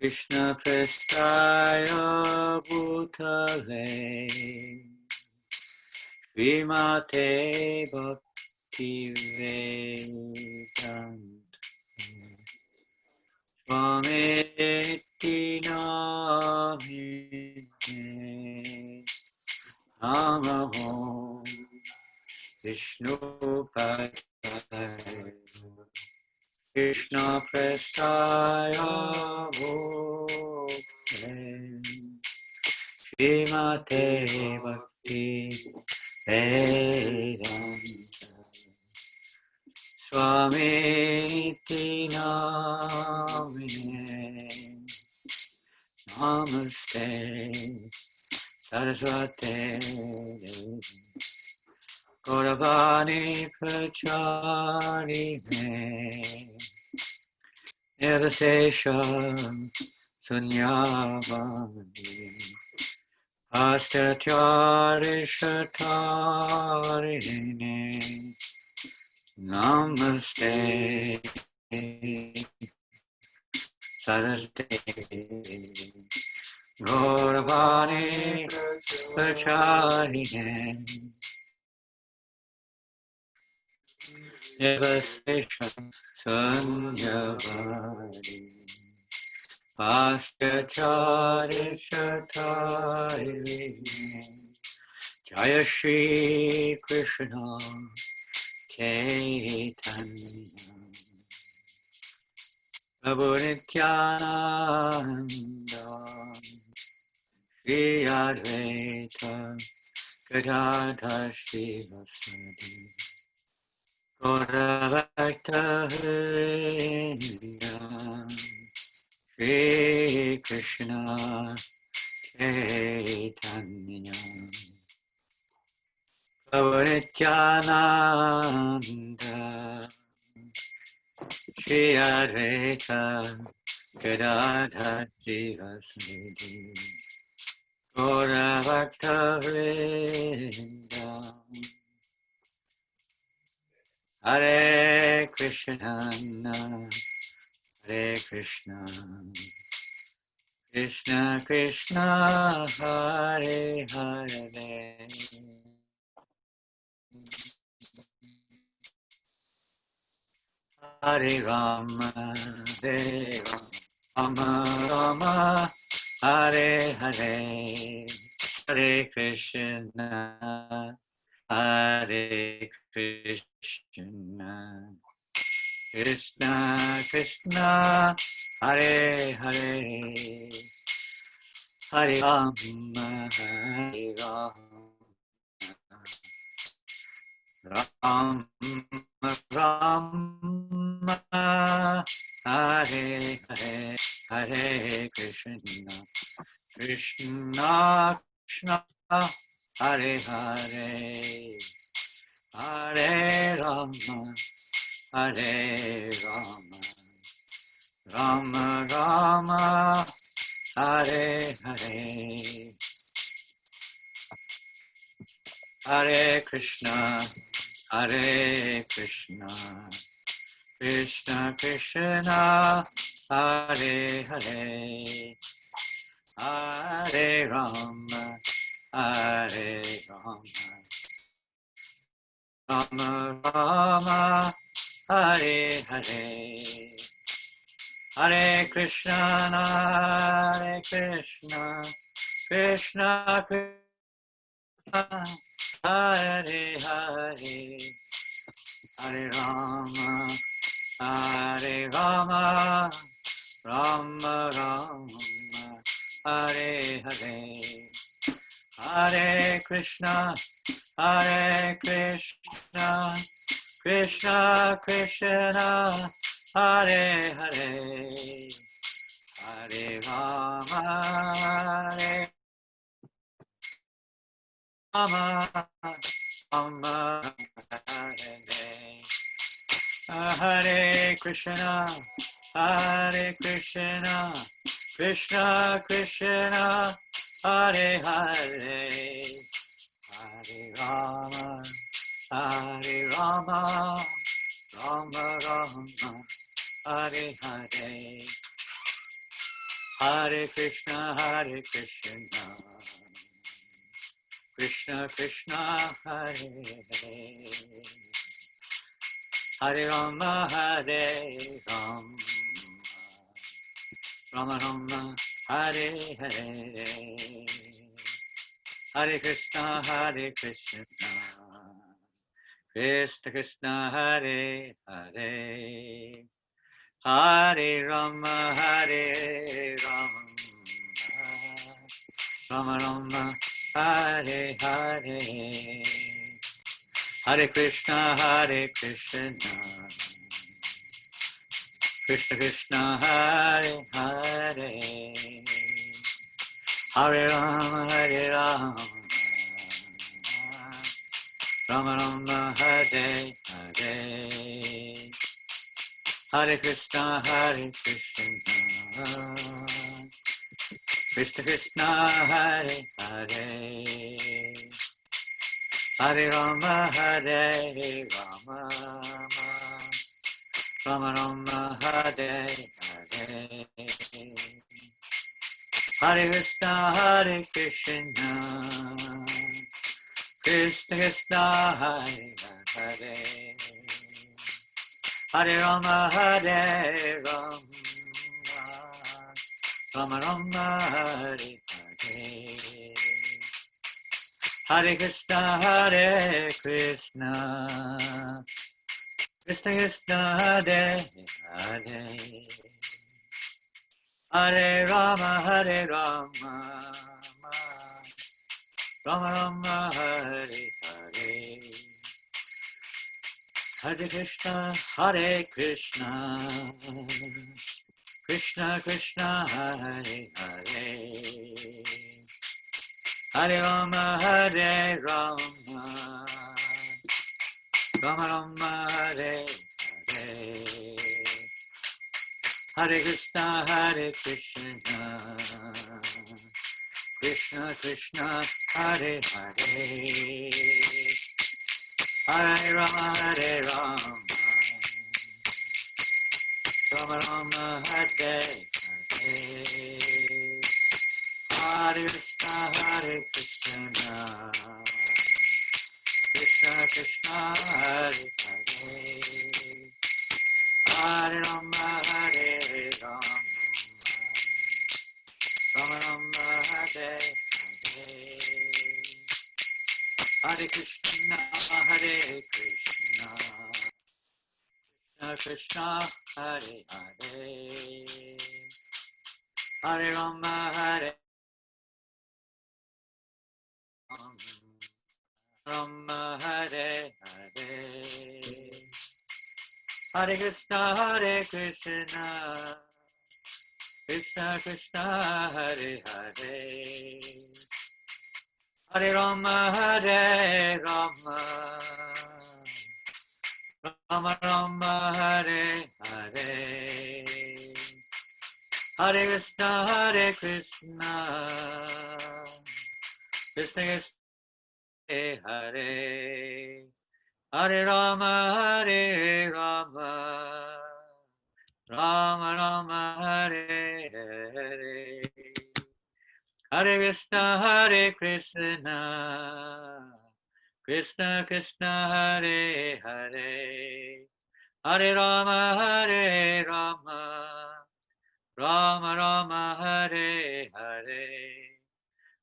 Krishna Prestaya Bhutale Vimate Bhakti Vedanta Swami Namine Namaho Vishnu Padaya Krishna Prestaya Bhutale Vimate Bhakti Vedanta Swami Namine Namaste Saraswate Gauravani Prachari Nirvasesha Sunyavadi Astatari Shatari Namaste Saraswati Gauravani Pracharine Devasesha Sanyavadi Pastyachari Shatari Jaya Shri Krishna Chaitanya Prabhu Nityananda Shri Advaita Gadadhar Srivasadi Gauravakta Vrinda Shri Krishna Chaitanya Prabhu Nityananda Shri Advaita Gadadhar Srivasadi Gauravakta Vrinda Hare Krishna, Hare Krishna, Krishna Krishna, Hare Hare, Hare Rama, Hare Rama, Rama, Hare Hare, Hare Krishna, Hare Krishna. Krishna Krishna Hare Hare Hare Rama Hare Rama Rama Hare Hare Hare Krishna Krishna Krishna Hare Hare Hare Rama Hare Rama Rama Rama Hare Hare Hare Krishna Krishna Krishna Hare Hare Hare Rama Rama Rama Hare Hare Hare Krishna Krishna Krishna Hare Hare Hare Rama Rama Rama Hare Hare Hare Krishna Krishna Krishna Hare Hare Hare Rama Rama Rama Hare Hare Krishna Krishna Krishna Hare Hare Hare Rama Rama Rama Hare Hare Hare Krishna, Krishna Krishna, Hare Hare, Hare Rama, Hare Rama, Rama Rama, Hare Hare, Hare Krishna, Krishna Krishna, Hare Hare, Hare Rama, Hare Rama, Rama Rama, Hare Hare, Hare Krishna, Krishna Krishna, Hare Hare, Hare Rama, Rama Rama, Hare Hare, Hare Krishna, Krishna Krishna, Hare Hare, Hare Rama, Rama Rama, Hare Hare, Hare Krishna, Krishna Krishna, Hare Hare, Hare Rama, Rama Rama, Hare Hare, Hare Krishna, Krishna Krishna, Hare Hare, Hare Rama, Rama Rama, Hare Hare, Hare Krishna, Krishna Krishna, Hare Hare, Hare Rama, Rama Rama, Hare Hare, Hare Krishna, Krishna Krishna, Hare Hare, Hare Rama, Rama Rama, Hare Hare, Hare Krishna, Krishna Krishna, Hare Hare, Hare Rama, Rama Rama, Hare Hare, Hare Krishna, Krishna Krishna, Hare Hare, Hare Rama, Rama, Hare Hare, Hare Krishna, Krishna Krishna, Hare Hare, Hare Rama, Rama Rama, Hare Hare, Hare Krishna, Krishna Krishna, Hare, Hare Rama, Rama Rama, Hare Hare, Hare Krishna, Krishna Krishna, Hare Hare, Hare Rama, Rama Rama, Hare Hare,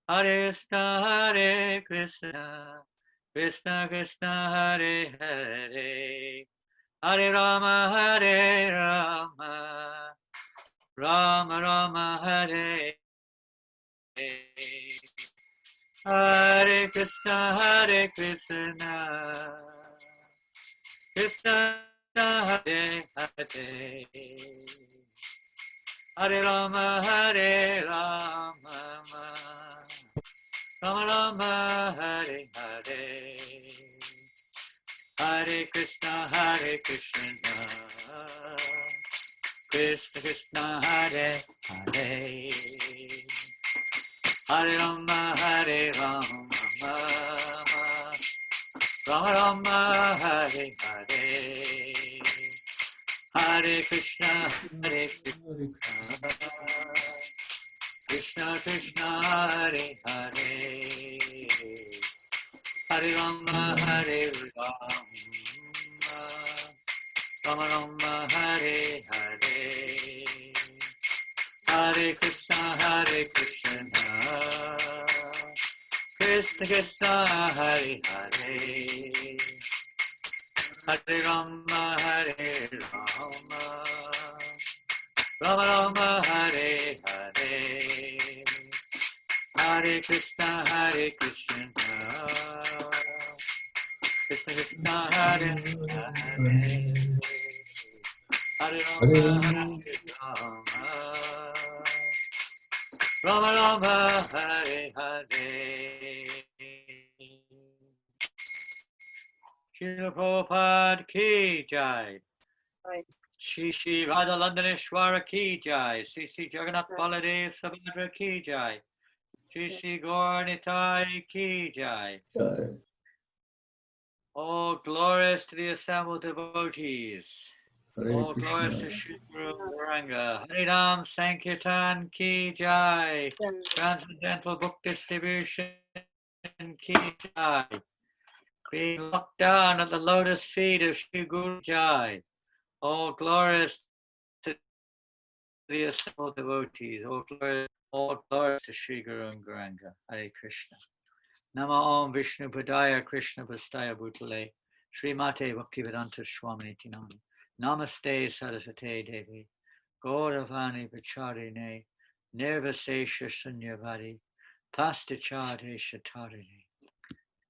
Hare Krishna, Krishna Krishna, Hare Hare, Hare Rama, Rama Rama, Hare Hare Krishna, Krishna Hare Hare, Hare Rama, Rama Rama, Hare Hare, Hare Krishna, Krishna Krishna, Hare Hare, Hare Rama, Rama Rama, Hare Hare, Hare Krishna, Krishna Hare Hare Hare Rama Hare Rama Rama Rama Hare Hare Hare Krishna Krishna Krishna Hare Hare Hare Rama Hare Rama Rama Rama Hare Hare Hare Krishna Krishna Krishna Hare Hare Hare Rama Hare Rama Rama Rama Hare Hare. Srila Prabhupada ki jai. Shri Shri Radha Landaneshwara ki jai. Shri Shri Jagannath Baladev Subhadra ki jai. Shri Shri Gaur Nitai ki jai. All glories to the assembled devotees. All glories to Shri Guru Varanga. Harinam Sankirtan ki jai. Transcendental book distribution ki jai. Being locked down at the lotus feet of Shri Guru Jai. All glories to the assembled devotees. All glories to Shri Guru and Gauranga. Hare Krishna. Nama Om Vishnu Padaya Krishna Pastaya Bhutale. Srimate Bhaktivedanta Swami Tinami. Namaste Saraswate Devi. Gauravani Pacharine. Nirvasesha Sunyavadi. Pastachade Shatarini.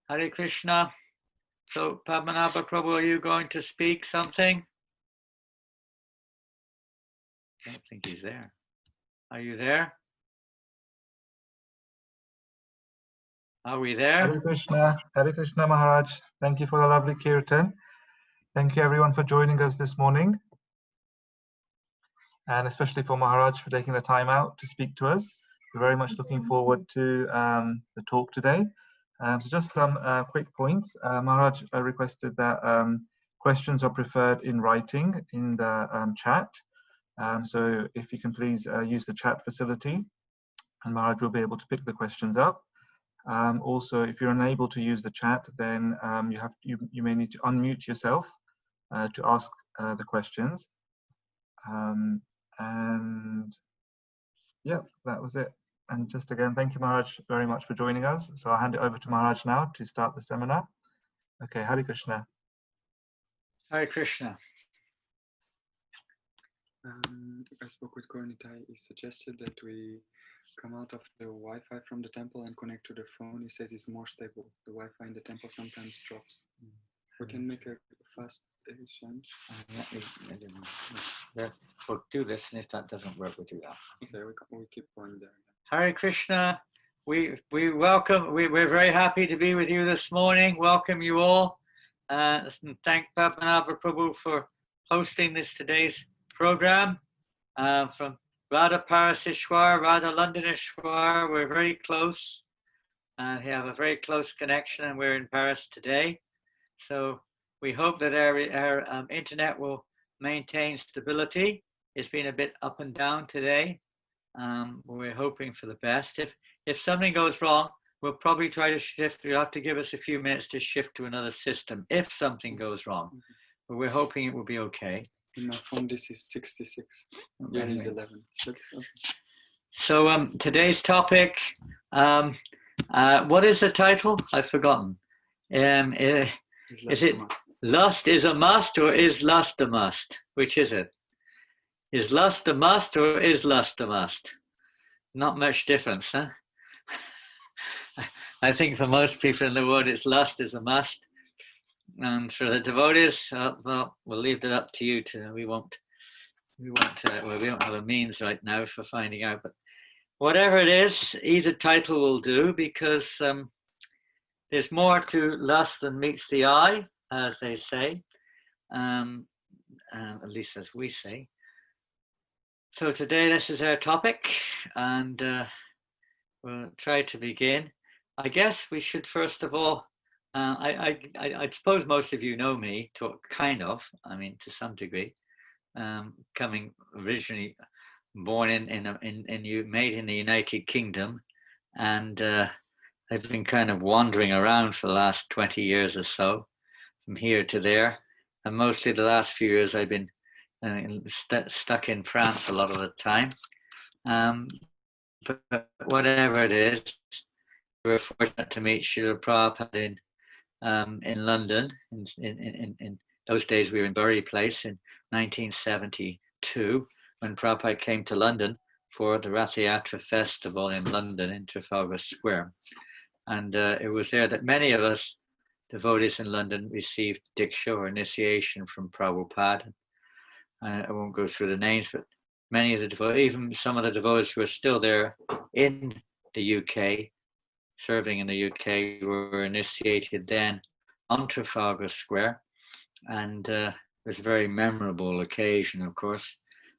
Hare Krishna. So, Padmanabha Prabhu, are you going to speak something? I don't think he's there. Are you there? Are we there? Hare Krishna Maharaj. Thank you for the lovely kirtan. Thank you everyone for joining us this morning. And especially for Maharaj for taking the time out to speak to us. We're very much looking forward to the talk today. So just some quick points. Maharaj requested that questions are preferred in writing in the chat. So if you can please use the chat facility, and Maharaj will be able to pick the questions up. Also, if you're unable to use the chat, then you may need to unmute yourself to ask the questions. And yeah, that was it. And just again, thank you, Maharaj, very much for joining us. So I'll hand it over to Maharaj now to start the seminar. Okay, Hare Krishna. Hare Krishna. I spoke with Kornitai. He suggested that we come out of the Wi-Fi from the temple and connect to the phone. He says it's more stable. The Wi-Fi in the temple sometimes drops. We can make a fast change. We'll do this, and if that doesn't work, we'll do that. Okay, we keep going there. Hare Krishna. We welcome. We're very happy to be with you this morning. Welcome you all. And thank Padmanabha Prabhu for hosting today's program from Radha Parasishwar, Radha Landaneshwar. We're very close. We have a very close connection, and we're in Paris today. So we hope that our internet will maintain stability. It's been a bit up and down today. We're hoping for the best. If something goes wrong, we'll probably try to shift. You'll have to give us a few minutes to shift to another system if something goes wrong. But we're hoping it will be okay. In my phone, this is 66. Yeah, he's 11. So today's topic, what is the title? I've forgotten. Is it lust is a must or is lust a must? Which is it? Is lust a must or is lust a must? Not much difference, huh? I think for most people in the world, it's lust is a must. And for the devotees, well, we'll leave that up to you. We don't have a means right now for finding out. But whatever it is, either title will do, because there's more to lust than meets the eye, as they say, at least as we say. So today, this is our topic, and we'll try to begin. I guess we should first of all, I suppose most of you know me, to some degree, coming originally born made in the United Kingdom, and I've been kind of wandering around for the last 20 years or so, from here to there, and mostly the last few years I've been stuck in France a lot of the time. But whatever it is, we were fortunate to meet Srila Prabhupada in London. In those days, we were in Bury Place in 1972 when Prabhupada came to London for the Rath Yatra Festival in London in Trafalgar Square. And it was there that many of us devotees in London received Diksha or initiation from Prabhupada. I won't go through the names, but many of the devotees, even some of the devotees who are still there in the UK, serving in the UK, were initiated then on Trafalgar Square. And it was a very memorable occasion, of course.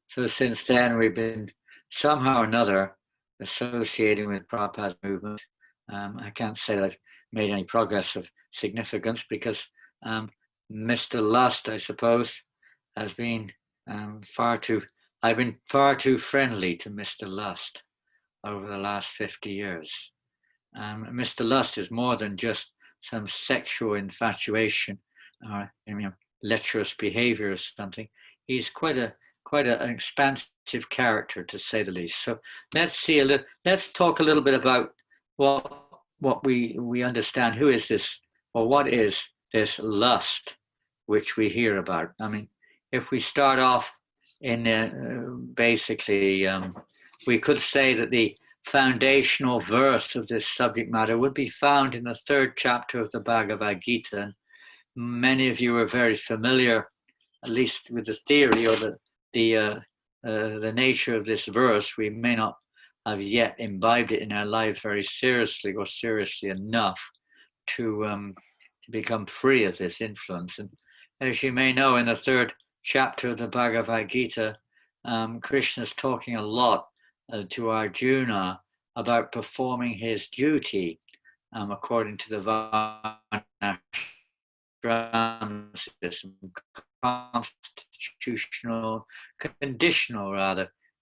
So since then, we've been somehow or another associating with Prabhupada's movement. I can't say that I've made any progress of significance because Mr. Lust, I suppose, has been I've been far too friendly to Mr. Lust over the last 50 years. Mr. Lust is more than just some sexual infatuation or lecherous behavior or something. He's quite an expansive character, to say the least. So let's talk a little bit about what we understand. Who is this, or what is this lust which we hear about? I mean, if we start off in basically, we could say that the foundational verse of this subject matter would be found in the 3rd chapter of the Bhagavad Gita. And many of you are very familiar, at least with the theory or the nature of this verse. We may not have yet imbibed it in our lives very seriously or seriously enough to become free of this influence. And as you may know, in the 3rd chapter of the Bhagavad Gita, Krishna is talking a lot to Arjuna about performing his duty according to the Varnashram system,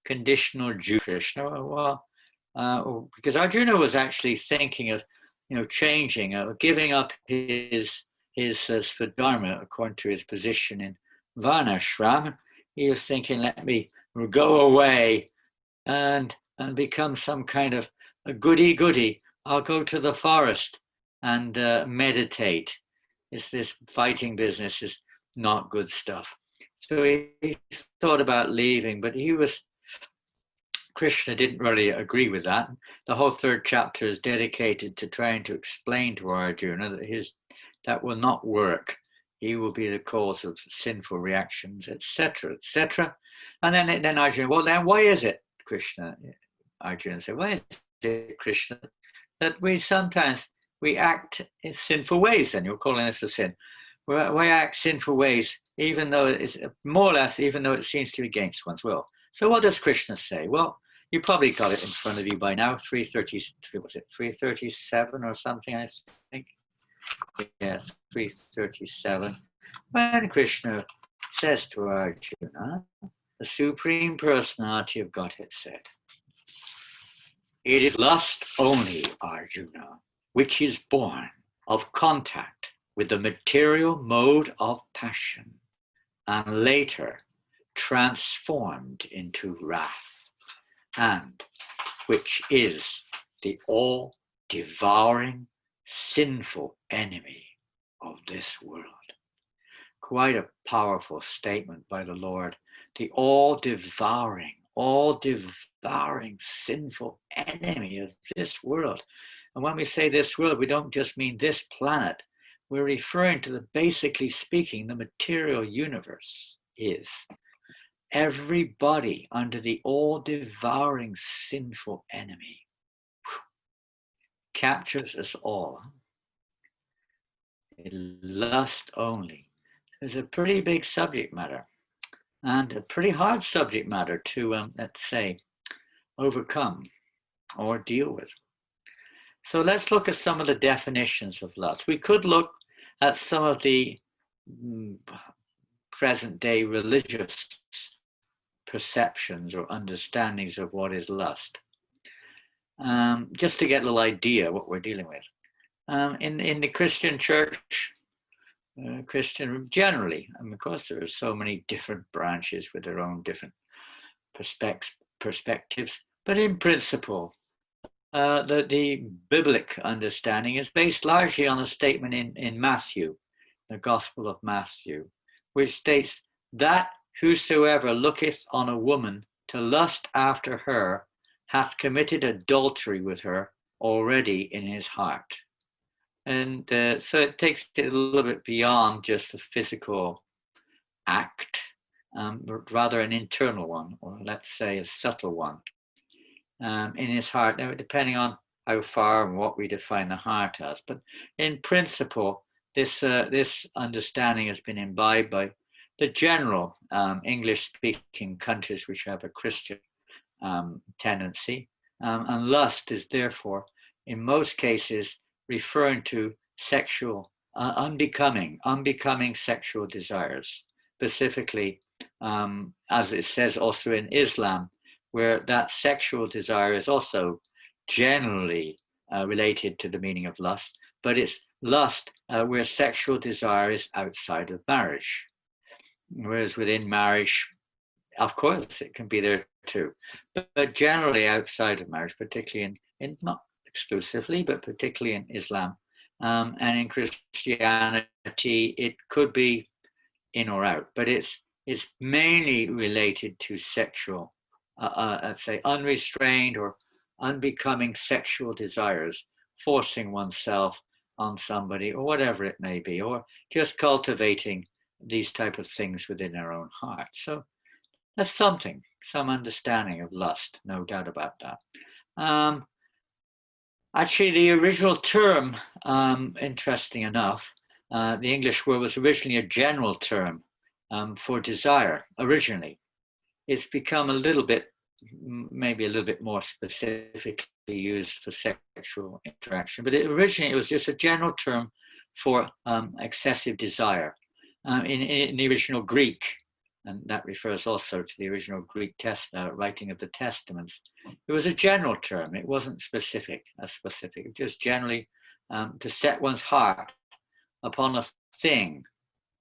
conditional duty. Krishna, well, because Arjuna was actually thinking of, changing, giving up his Svadharma according to his position in Varnashram. He was thinking, let me go away and become some kind of a goody-goody. I'll go to the forest and meditate. This fighting business is not good stuff. So he thought about leaving, but Krishna didn't really agree with that. The whole 3rd chapter is dedicated to trying to explain to Arjuna that that will not work. He will be the cause of sinful reactions, etc., etc. And then Arjuna, well, then why is it, Krishna? Arjuna said, why is it, Krishna, that we sometimes act in sinful ways? Then you're calling this a sin. We act sinful ways, even though it's more or less, even though it seems to be against one's will. So what does Krishna say? Well, you probably got it in front of you by now. 337 or something, I think. Yes, 337. When Krishna says to Arjuna, the Supreme Personality of Godhead said, "It is lust only, Arjuna, which is born of contact with the material mode of passion, and later transformed into wrath, and which is the all-devouring sinful enemy of this world." Quite a powerful statement by the Lord. The all-devouring sinful enemy of this world. And when we say this world, we don't just mean this planet. We're referring to basically speaking, the material universe is. Everybody under the all-devouring sinful enemy captures us all. Lust only. It's a pretty big subject matter and a pretty hard subject matter to, let's say, overcome or deal with. So let's look at some of the definitions of lust. We could look at some of the present day religious perceptions or understandings of what is lust. Just to get a little idea what we're dealing with. In the Christian church, Christian generally, and of course there are so many different branches with their own different perspectives, but in principle, the biblical understanding is based largely on a statement in Matthew, the Gospel of Matthew, which states that whosoever looketh on a woman to lust after her hath committed adultery with her already in his heart. And so it takes it a little bit beyond just a physical act, but rather an internal one, or let's say a subtle one, in his heart. Now, depending on how far and what we define the heart as, but in principle, this understanding has been imbibed by the general English-speaking countries which have a Christian tendency, and lust is therefore, in most cases, referring to sexual, unbecoming sexual desires, specifically, as it says also in Islam, where that sexual desire is also generally related to the meaning of lust, but it's lust where sexual desire is outside of marriage. Whereas within marriage, of course, it can be there too, but generally outside of marriage, particularly in not exclusively, but particularly in Islam and in Christianity, it could be in or out, but it's mainly related to sexual, let's say, unrestrained or unbecoming sexual desires, forcing oneself on somebody or whatever it may be, or just cultivating these type of things within our own heart. So that's something, some understanding of lust, no doubt about that. Actually, the original term, interesting enough, the English word was originally a general term for desire, originally. It's become a little bit, maybe a little bit more specifically used for sexual interaction, but originally it was just a general term for excessive desire. In the original Greek, and that refers also to the original Greek writing of the Testaments, it was a general term. It wasn't specific, just generally to set one's heart upon a thing,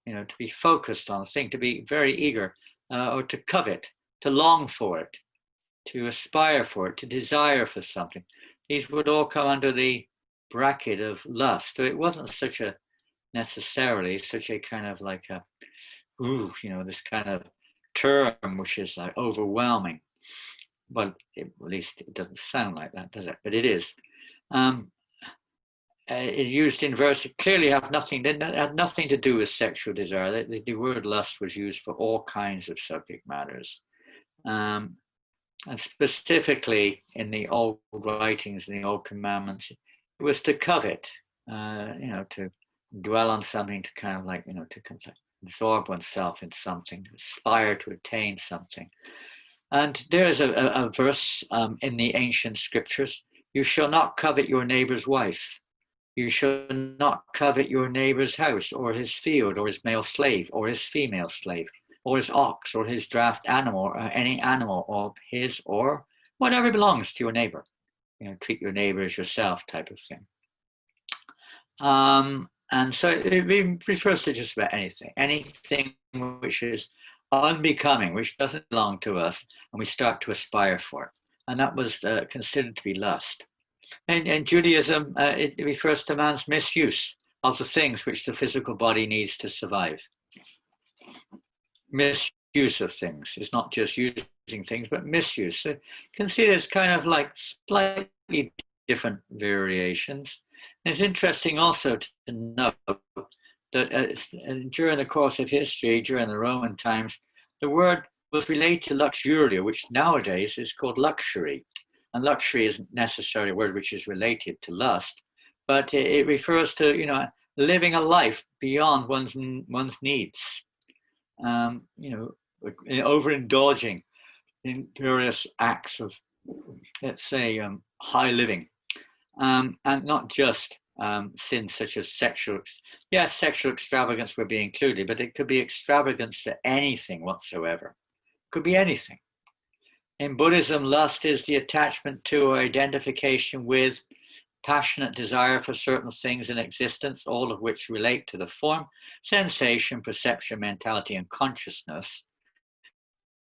to be focused on a thing, to be very eager, or to covet, to long for it, to aspire for it, to desire for something. These would all come under the bracket of lust. So it wasn't necessarily such a kind of like a, this kind of term which is like overwhelming. But at least it doesn't sound like that, does it? But it is. It's used in verse. It clearly had nothing to do with sexual desire. The word lust was used for all kinds of subject matters. And specifically in the old writings and the old commandments, it was to covet, to dwell on something, to kind of like, to absorb oneself in something, to aspire to attain something. And there is a verse in the ancient scriptures: you shall not covet your neighbor's wife. You shall not covet your neighbor's house, or his field, or his male slave, or his female slave, or his ox, or his draft animal, or any animal of his, or whatever belongs to your neighbor. Treat your neighbor as yourself, type of thing. And so it refers to just about anything which is unbecoming, which doesn't belong to us, and we start to aspire for it. And that was considered to be lust. And in Judaism, it refers to man's misuse of the things which the physical body needs to survive. Misuse of things. It's not just using things, but misuse. So you can see there's kind of like slightly different variations. And it's interesting also to note that during the course of history, during the Roman times, the word was related to luxuria, which nowadays is called luxury. And luxury isn't necessarily a word which is related to lust, but it refers to, living a life beyond one's needs, overindulging in various acts of, let's say, high living, and not just sins such as sexual extravagance would be included, but it could be extravagance to anything whatsoever. Could be anything. In Buddhism, lust is the attachment to or identification with passionate desire for certain things in existence, all of which relate to the form, sensation, perception, mentality, and consciousness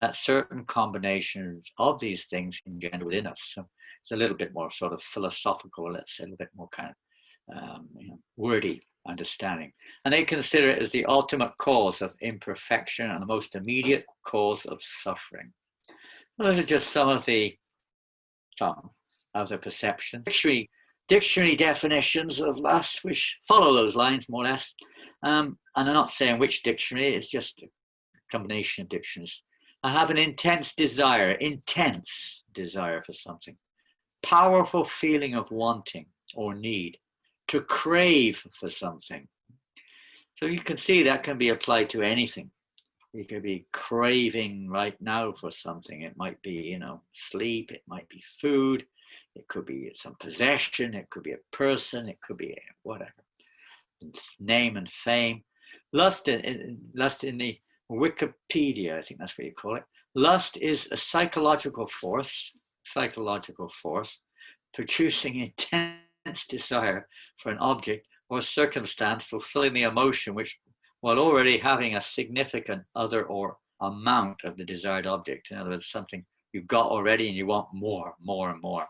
that certain combinations of these things engender within us. So it's a little bit more sort of philosophical, let's say, a little bit more kind of wordy understanding. And they consider it as the ultimate cause of imperfection and the most immediate cause of suffering. Those are just some of the perceptions. Dictionary definitions of lust, which follow those lines more or less. And I'm not saying which dictionary, it's just a combination of dictionaries. I have an intense desire for something. Powerful feeling of wanting or need, to crave for something. So you can see that can be applied to anything. You could be craving right now for something. It might be, sleep, it might be food, it could be some possession, it could be a person, it could be whatever. Name and fame. Lust in the Wikipedia, I think that's what you call it. Lust is a psychological force producing intense desire for an object or circumstance, fulfilling the emotion which, while already having a significant other or amount of the desired object. In other words, something you've got already and you want more and more.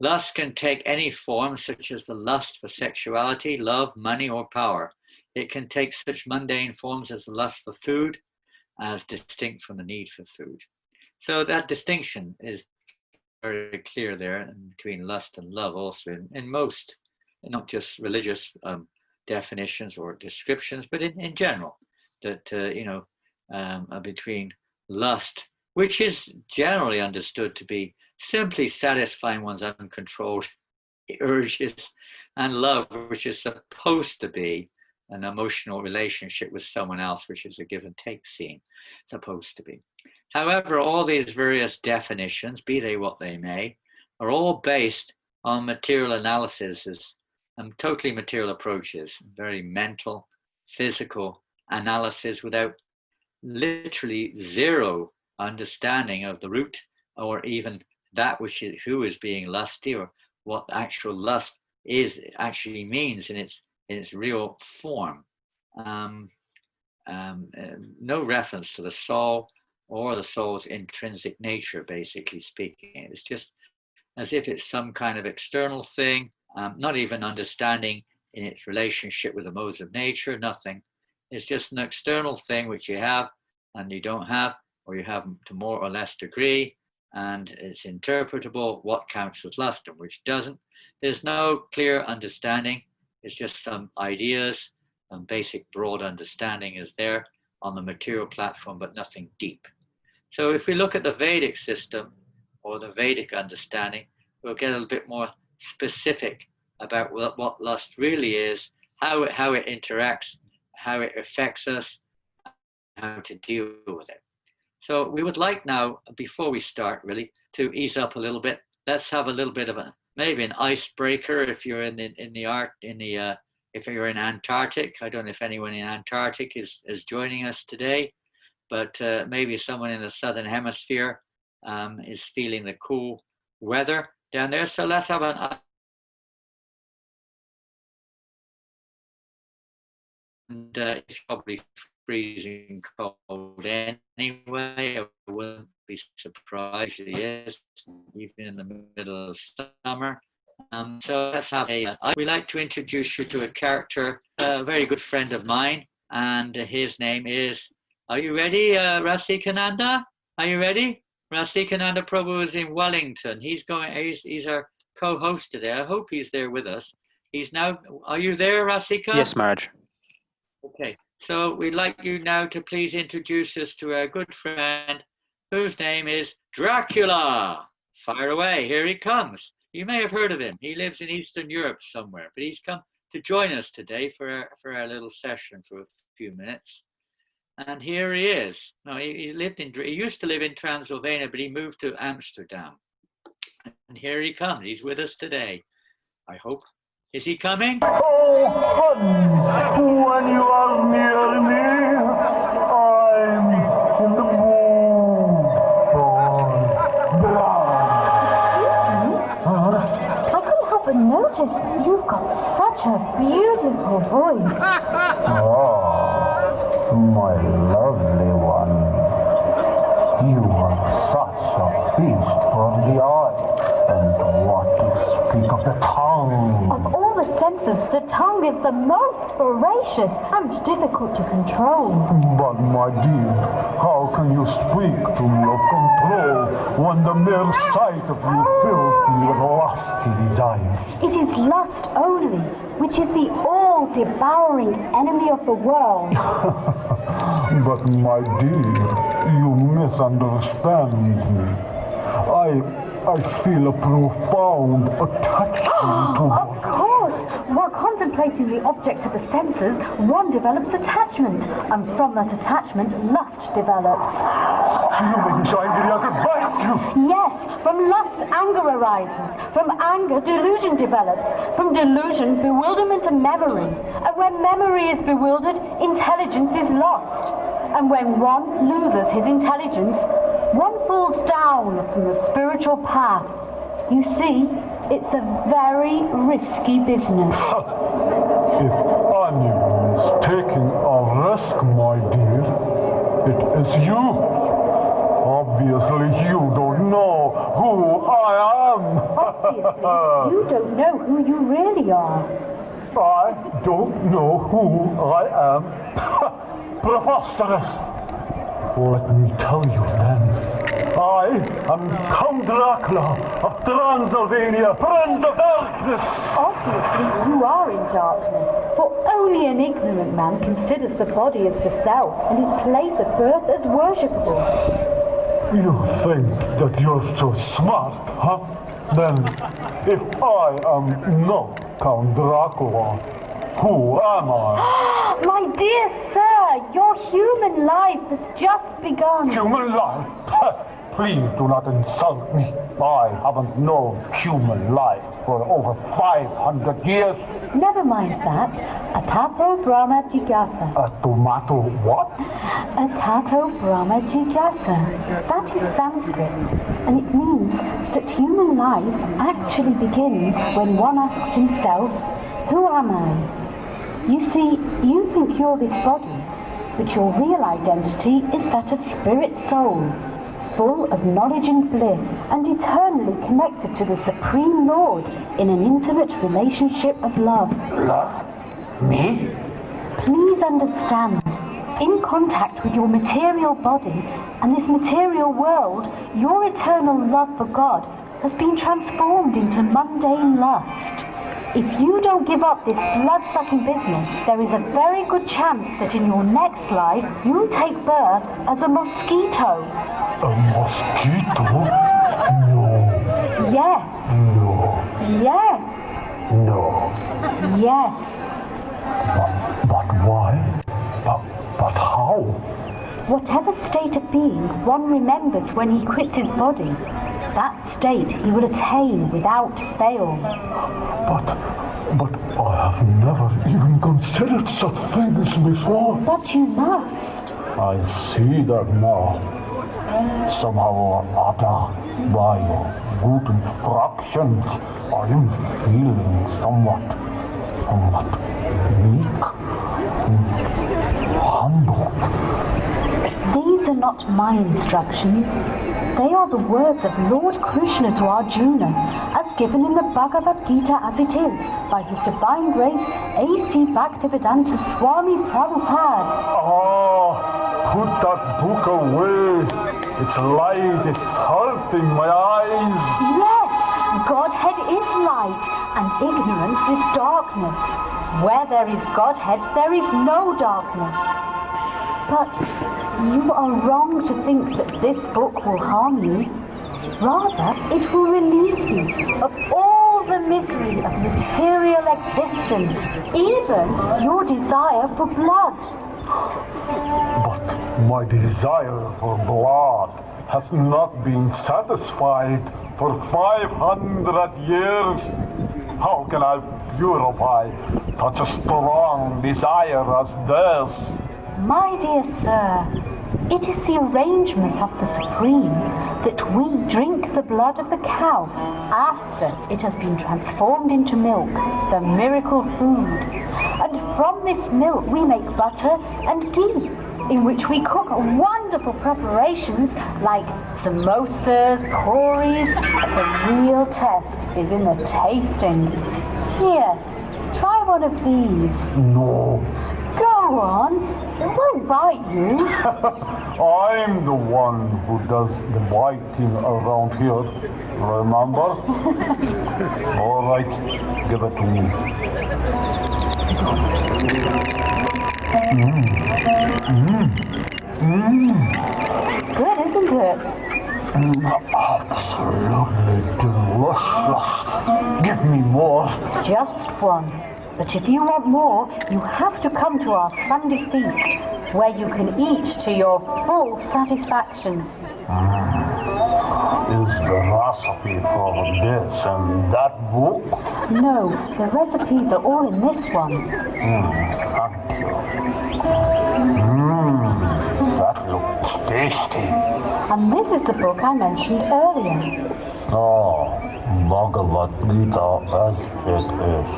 Lust can take any form, such as the lust for sexuality, love, money, or power. It can take such mundane forms as the lust for food, as distinct from the need for food. So that distinction is very clear there between lust and love also in most, not just religious definitions or descriptions, but in general, that, between lust, which is generally understood to be simply satisfying one's uncontrolled urges, and love, which is supposed to be an emotional relationship with someone else, which is a give and take scene, supposed to be. However, all these various definitions, be they what they may, are all based on material analysis and totally material approaches, very mental, physical analysis without literally zero understanding of the root or even that which is, who is being lusty, or what actual lust is actually means in its real form. No reference to the soul or the soul's intrinsic nature, basically speaking. It's just as if it's some kind of external thing, not even understanding in its relationship with the modes of nature, nothing. It's just an external thing which you have and you don't have, or you have to more or less degree, and it's interpretable what counts as lust and which doesn't. There's no clear understanding. It's just some ideas and basic broad understanding is there on the material platform, but nothing deep. So if we look at the Vedic system or the Vedic understanding, we'll get a little bit more specific about what lust really is, how it interacts, how it affects us, how to deal with it. So we would like now, before we start really, to ease up a little bit. Let's have a little bit of maybe an icebreaker if you're if you're in Antarctic. I don't know if anyone in Antarctic is joining us today, but maybe someone in the Southern Hemisphere is feeling the cool weather down there. So let's have an and it's probably freezing cold anyway. I wouldn't be surprised it is, even in the middle of summer. So let's have we like to introduce you to a character, a very good friend of mine, and his name is, are you ready, Rasikananda? Are you ready? Rasikananda Prabhu is in Wellington. He's our co-host today. I hope he's there with us. He's now, are you there, Rasika? Yes, Maharaj. Okay, so we'd like you now to please introduce us to our good friend, whose name is Dracula. Fire away, here he comes. You may have heard of him. He lives in Eastern Europe somewhere, but he's come to join us today for our little session for a few minutes. And here he is. No, he used to live in Transylvania, but he moved to Amsterdam. And here he comes. He's with us today, I hope. Is he coming? Oh, honey, when you are near me, I'm in the mood. Notice you've got such a beautiful voice. Oh, my lovely one. You are such a feast for the eye. And what to speak of the tongue? Of all the senses, the tongue is the most voracious and difficult to control. But my dear, how can you speak to me of control when the mere sight of you fills me with lusty desire? It is lust only, which is the all-devouring enemy of the world. But my dear, you misunderstand me. I feel a profound attachment to Of course! While contemplating the object of the senses, one develops attachment, and from that attachment, lust develops. You make me so angry I could bite you! Yes, from lust, anger arises. From anger, delusion develops. From delusion, bewilderment and memory. And when memory is bewildered, intelligence is lost. And when one loses his intelligence, one falls down from the spiritual path. You see, it's a very risky business. If anyone's taking a risk, my dear, it is you. Obviously, you don't know who I am. Obviously, you don't know who you really are. I don't know who I am. Preposterous. Let me tell you then. I am Count Dracula of Transylvania, Prince of Darkness. Obviously, you are in darkness, for only an ignorant man considers the body as the self and his place of birth as worshipable. You think that you're so smart, huh? Then, if I am not Count Dracula, who am I? My dear sir, your human life has just begun. Human life? Please do not insult me. I haven't known human life for over 500 years. Never mind that. Atato Brahma Jigasa. A tomato what? Atato Brahma Jigasa. That is Sanskrit, and it means that human life actually begins when one asks himself, who am I? You see, you think you're this body, but your real identity is that of spirit soul, full of knowledge and bliss, and eternally connected to the Supreme Lord in an intimate relationship of love. Love? Me? Please understand, in contact with your material body and this material world, your eternal love for God has been transformed into mundane lust. If you don't give up this blood-sucking business, there is a very good chance that in your next life, you'll take birth as a mosquito. A mosquito? No. Yes. No. Yes. No. Yes. But why? But how? Whatever state of being one remembers when he quits his body, that state he will attain without fail. But I have never even considered such things before. But you must. I see that now. Somehow or other, by your good instructions, I am feeling somewhat weak, humbled. These are not my instructions. They are the words of Lord Krishna to Arjuna, as given in the Bhagavad Gita as it is, by His Divine Grace A.C. Bhaktivedanta Swami Prabhupada. Ah, put that book away. Its light is hurting my eyes. Yes, Godhead is light, and ignorance is darkness. Where there is Godhead, there is no darkness. But you are wrong to think that this book will harm you. Rather, it will relieve you of all the misery of material existence, even your desire for blood. But my desire for blood has not been satisfied for 500 years. How can I purify such a strong desire as this? My dear sir, It is the arrangement of the Supreme that we drink the blood of the cow after it has been transformed into milk, the miracle food. And from this milk we make butter and ghee, in which we cook wonderful preparations like samosas, puris. The real test is in the tasting. Here, try one of these. No. Go on, it won't bite you. I'm the one who does the biting around here. Remember? All right, give it to me. Good, isn't it? Absolutely delicious. Give me more. Just one. But if you want more, you have to come to our Sunday feast, where you can eat to your full satisfaction. Is the recipe for this in that book? No, the recipes are all in this one. Thank you. That looks tasty. And this is the book I mentioned earlier. Oh, Bhagavad Gita as it is.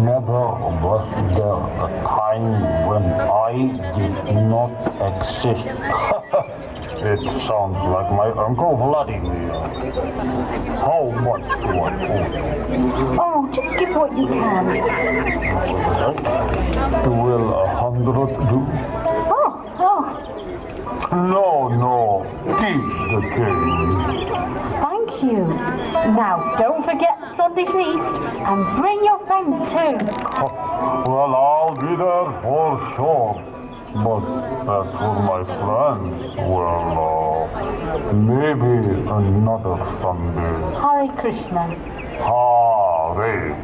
Never was there a time when I did not exist. It sounds like my Uncle Vladimir. How much do I owe? Oh, just give what you can. Will 100 do? Oh, No, keep the change. thank you. Now, don't forget the Sunday feast, and bring your friends too. Well, I'll be there for sure. But as for my friends, well, maybe another Sunday. Hare Krishna. Hare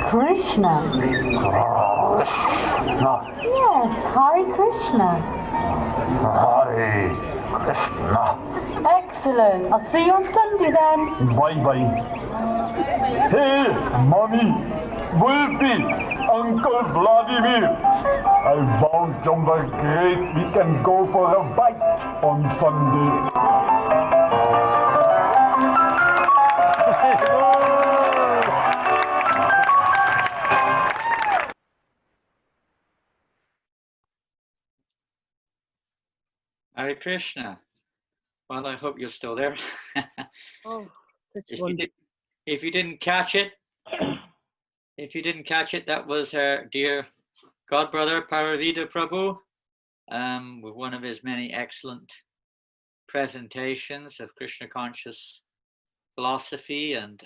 Krishna. Krishna. Yes, Hare Krishna. Hare Krishna. Excellent. I'll see you on Sunday then. Bye-bye. Hey, Mommy, Wolfie, Uncle Vladimir. I found somewhere great. We can go for a bite on Sunday. Hare Krishna. Well, I hope you're still there. Oh, such If wonderful. you didn't catch it, that was our dear godbrother Paravida Prabhu, with one of his many excellent presentations of Krishna conscious philosophy and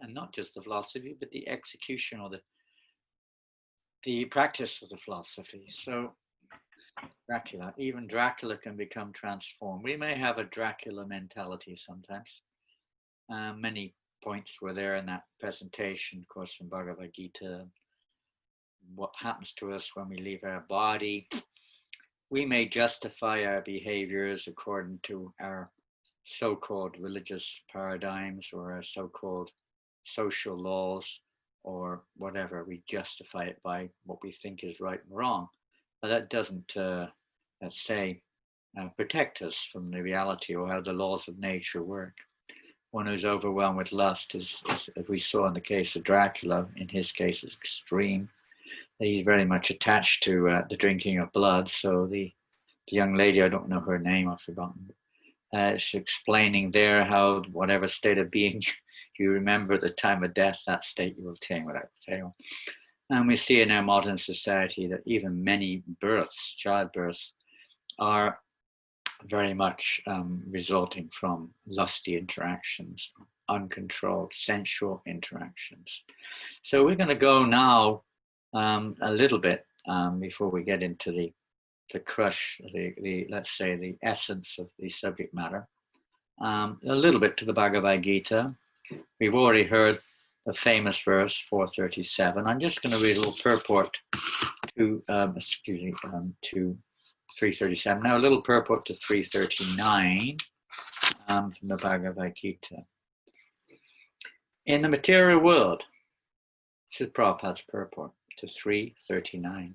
not just the philosophy, but the execution or the practice of the philosophy. So Dracula, even Dracula can become transformed. We may have a Dracula mentality sometimes. Many points were there in that presentation, of course, from Bhagavad Gita. What happens to us when we leave our body? We may justify our behaviors according to our so-called religious paradigms or our so-called social laws or whatever. We justify it by what we think is right and wrong. But that doesn't, let's say, protect us from the reality or how the laws of nature work. One who's overwhelmed with lust is, as we saw in the case of Dracula, in his case is extreme. He's very much attached to the drinking of blood. So the young lady, I don't know her name, I've forgotten. She's explaining there how whatever state of being you remember at the time of death, that state you will attain without fail. And we see in our modern society that even many births, childbirths, are very much resulting from lusty interactions, uncontrolled sensual interactions. So we're going to go now a little bit before we get into the crush, let's say the essence of the subject matter, a little bit to the Bhagavad Gita. We've already heard the famous verse 437. I'm just going to read a little purport to, to 337. Now a little purport to 339 from the Bhagavad Gita. In the material world, this is Prabhupada's purport. to 339.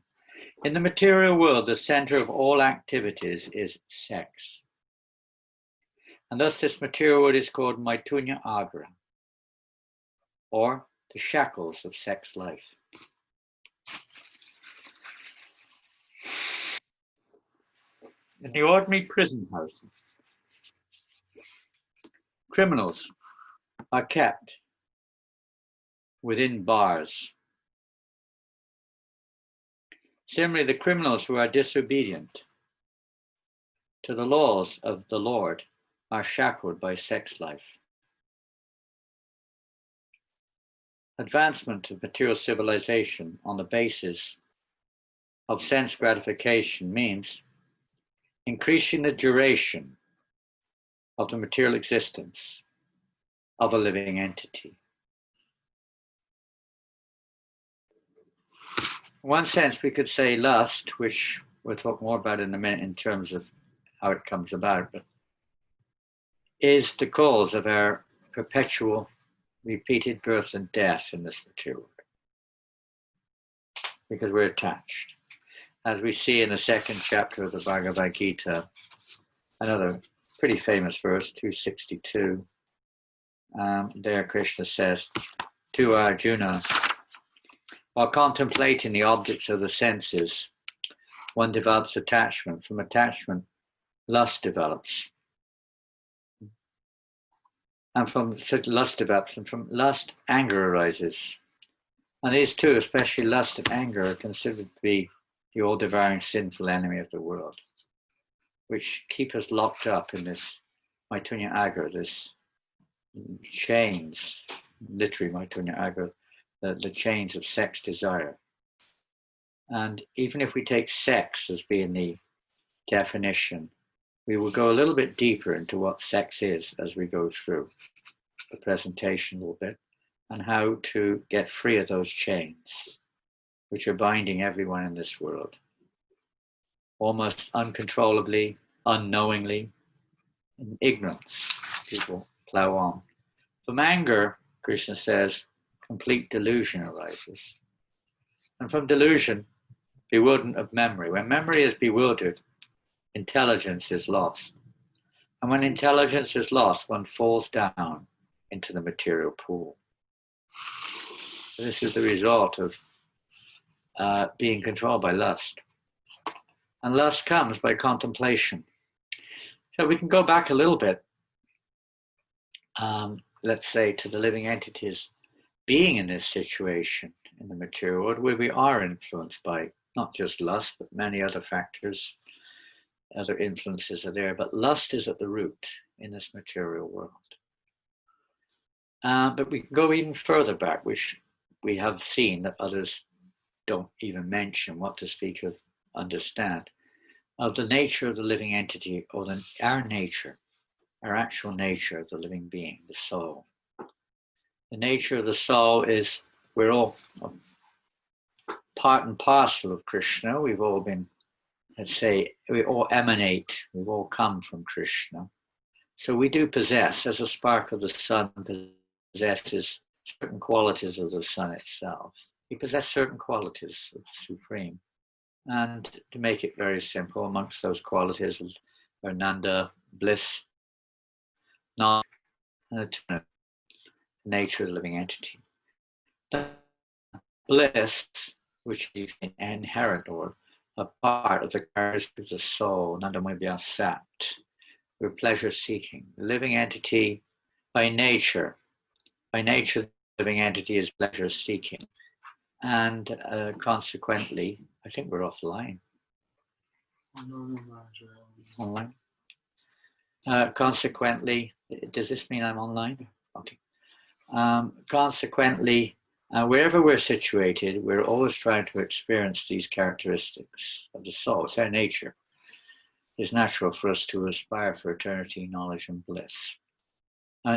In the material world, the center of all activities is sex. And thus this material world is called Maitunya Agra, or the shackles of sex life. In the ordinary prison house, criminals are kept within bars. Similarly, the criminals who are disobedient to the laws of the Lord are shackled by sex life. Advancement of material civilization on the basis of sense gratification means increasing the duration of the material existence of a living entity. In one sense, we could say lust, which we'll talk more about in a minute in terms of how it comes about, but is the cause of our perpetual repeated birth and death in this material world, because we're attached. As we see in the second chapter of the Bhagavad Gita, another pretty famous verse, 262, there Krishna says to Arjuna, while contemplating the objects of the senses, one develops attachment. From attachment, lust develops. And from such lust develops, and from lust, anger arises. And these two, especially lust and anger, are considered to be the all-devouring sinful enemy of the world, which keep us locked up in this Maitunya Agra, this chains, literally Maitunya Agra, the chains of sex desire. And even if we take sex as being the definition, we will go a little bit deeper into what sex is as we go through the presentation a little bit, and how to get free of those chains, which are binding everyone in this world, almost uncontrollably, unknowingly, in ignorance. People plow on. From anger, Krishna says, complete delusion arises. And from delusion, bewilderment of memory. When memory is bewildered, intelligence is lost. And when intelligence is lost, one falls down into the material pool. So this is the result of being controlled by lust. And lust comes by contemplation. So we can go back a little bit, let's say, to the living entities being in this situation in the material world, where we are influenced by not just lust, but many other factors, other influences are there, but lust is at the root in this material world. But we can go even further back, which we have seen that others don't even mention, what to speak of, understand, of the nature of the living entity, or our nature, our actual nature of the living being, the soul. The nature of the soul is, we're all part and parcel of Krishna. We've all been, let's say, we all emanate, we've all come from Krishna. So we do possess, as a spark of the sun possesses certain qualities of the sun itself. We possess certain qualities of the Supreme. And to make it very simple, amongst those qualities are Nanda, bliss, knowledge, and the nature of the living entity. The bliss, which is inherent or a part of the characteristics of the soul, Nandamaya Sat, we're pleasure seeking. The living entity by nature, the living entity is pleasure seeking. And consequently, I think we're offline. Online. Consequently, does this mean I'm online? Okay. Consequently, wherever we're situated, we're always trying to experience these characteristics of the soul. It's our nature. It's natural for us to aspire for eternity, knowledge, and bliss.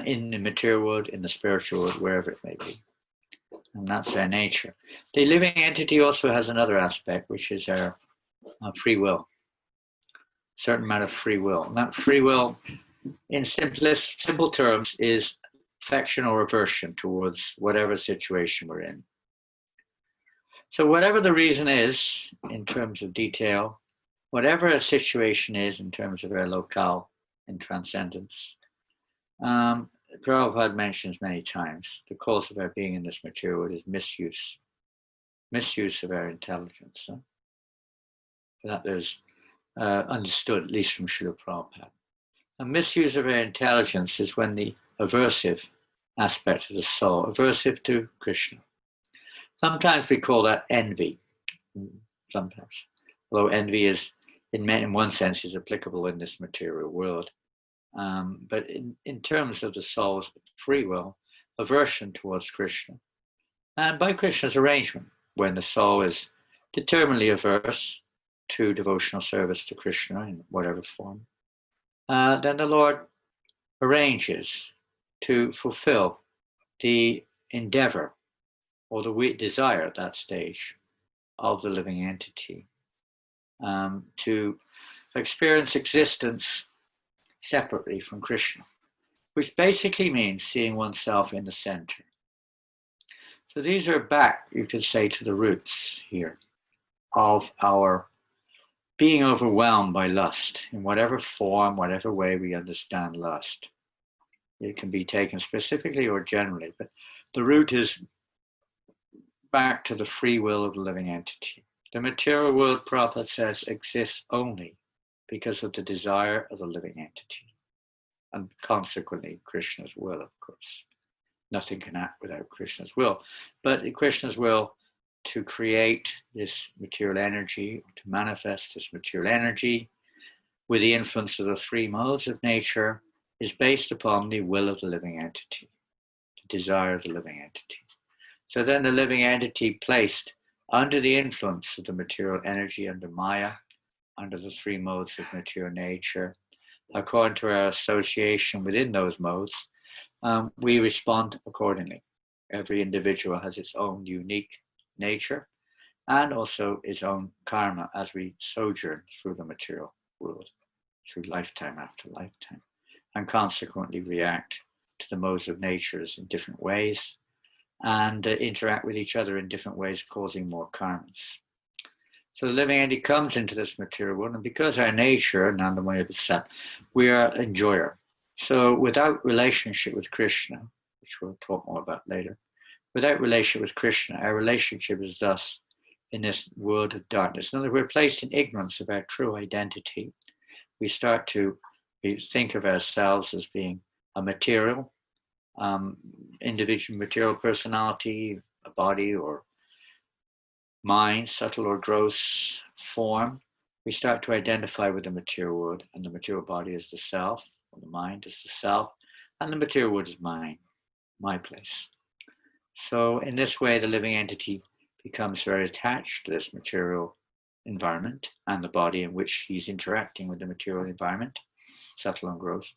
In the material world, in the spiritual world, wherever it may be. And that's our nature. The living entity also has another aspect, which is our free will. A certain amount of free will. And that free will, in simple terms, is affection or aversion towards whatever situation we're in. So whatever the reason is in terms of detail, whatever a situation is in terms of our locale in transcendence, Prabhupada mentions many times the cause of our being in this material world is misuse of our intelligence. That there's understood, at least from Srila Prabhupada. A misuse of our intelligence is when the aversive aspect of the soul, aversive to Krishna. Sometimes we call that envy. Sometimes, although envy is, in one sense, is applicable in this material world. But in terms of the soul's free will, aversion towards Krishna. And by Krishna's arrangement, when the soul is determinedly averse to devotional service to Krishna in whatever form, then the Lord arranges to fulfill the endeavor or the desire at that stage of the living entity to experience existence separately from Krishna, which basically means seeing oneself in the center. So these are back, you could say, to the roots here of our being overwhelmed by lust in whatever form, whatever way we understand lust. It can be taken specifically or generally, but the root is back to the free will of the living entity. The material world, Prabhupada says, exists only because of the desire of the living entity, and consequently Krishna's will, of course. Nothing can act without Krishna's will, but Krishna's will to create this material energy, to manifest this material energy with the influence of the three modes of nature is based upon the will of the living entity, the desire of the living entity. So then the living entity placed under the influence of the material energy, under Maya, under the three modes of material nature, according to our association within those modes, we respond accordingly. Every individual has its own unique nature and also its own karma as we sojourn through the material world, through lifetime after lifetime, and consequently react to the modes of natures in different ways and interact with each other in different ways, causing more karmas. So the living entity comes into this material world, and because our nature, Nandamaya Sat, we are an enjoyer. So without relationship with Krishna, which we'll talk more about later, without relationship with Krishna, our relationship is thus in this world of darkness. In other words, we're placed in ignorance of our true identity. We start to think of ourselves as being a material, individual material personality, a body or mind, subtle or gross form. We start to identify with the material world, and the material body is the self, or the mind is the self, and the material world is mine, my place. So in this way, the living entity becomes very attached to this material environment and the body in which he's interacting with the material environment, subtle and gross.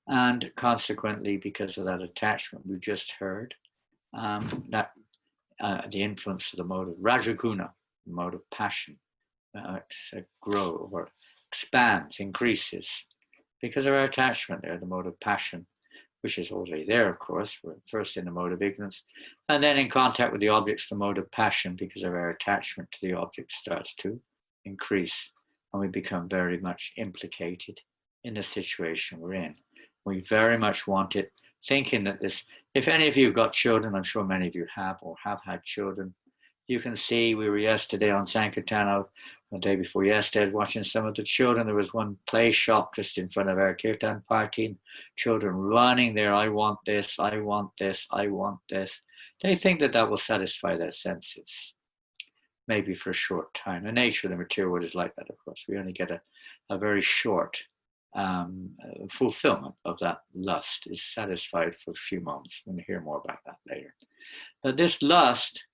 And consequently, because of that attachment we just heard, the influence of the mode of Rajaguna, the mode of passion, grow or expands, increases. Because of our attachment there, the mode of passion, which is already there, of course. We're first in the mode of ignorance, and then in contact with the objects, the mode of passion, because of our attachment to the object, starts to increase, and we become very much implicated in the situation we're in. We very much want it, thinking that this, if any of you have got children, I'm sure many of you have or have had children, you can see, we were yesterday on Sankirtan, the day before yesterday, watching some of the children. There was one play shop just in front of our Kirtan party, and children running there, I want this, I want this, I want this. They think that that will satisfy their senses, maybe for a short time. The nature of the material world is like that, of course. We only get a very short fulfillment of that lust, is satisfied for a few moments. We'll hear more about that later. But this lust,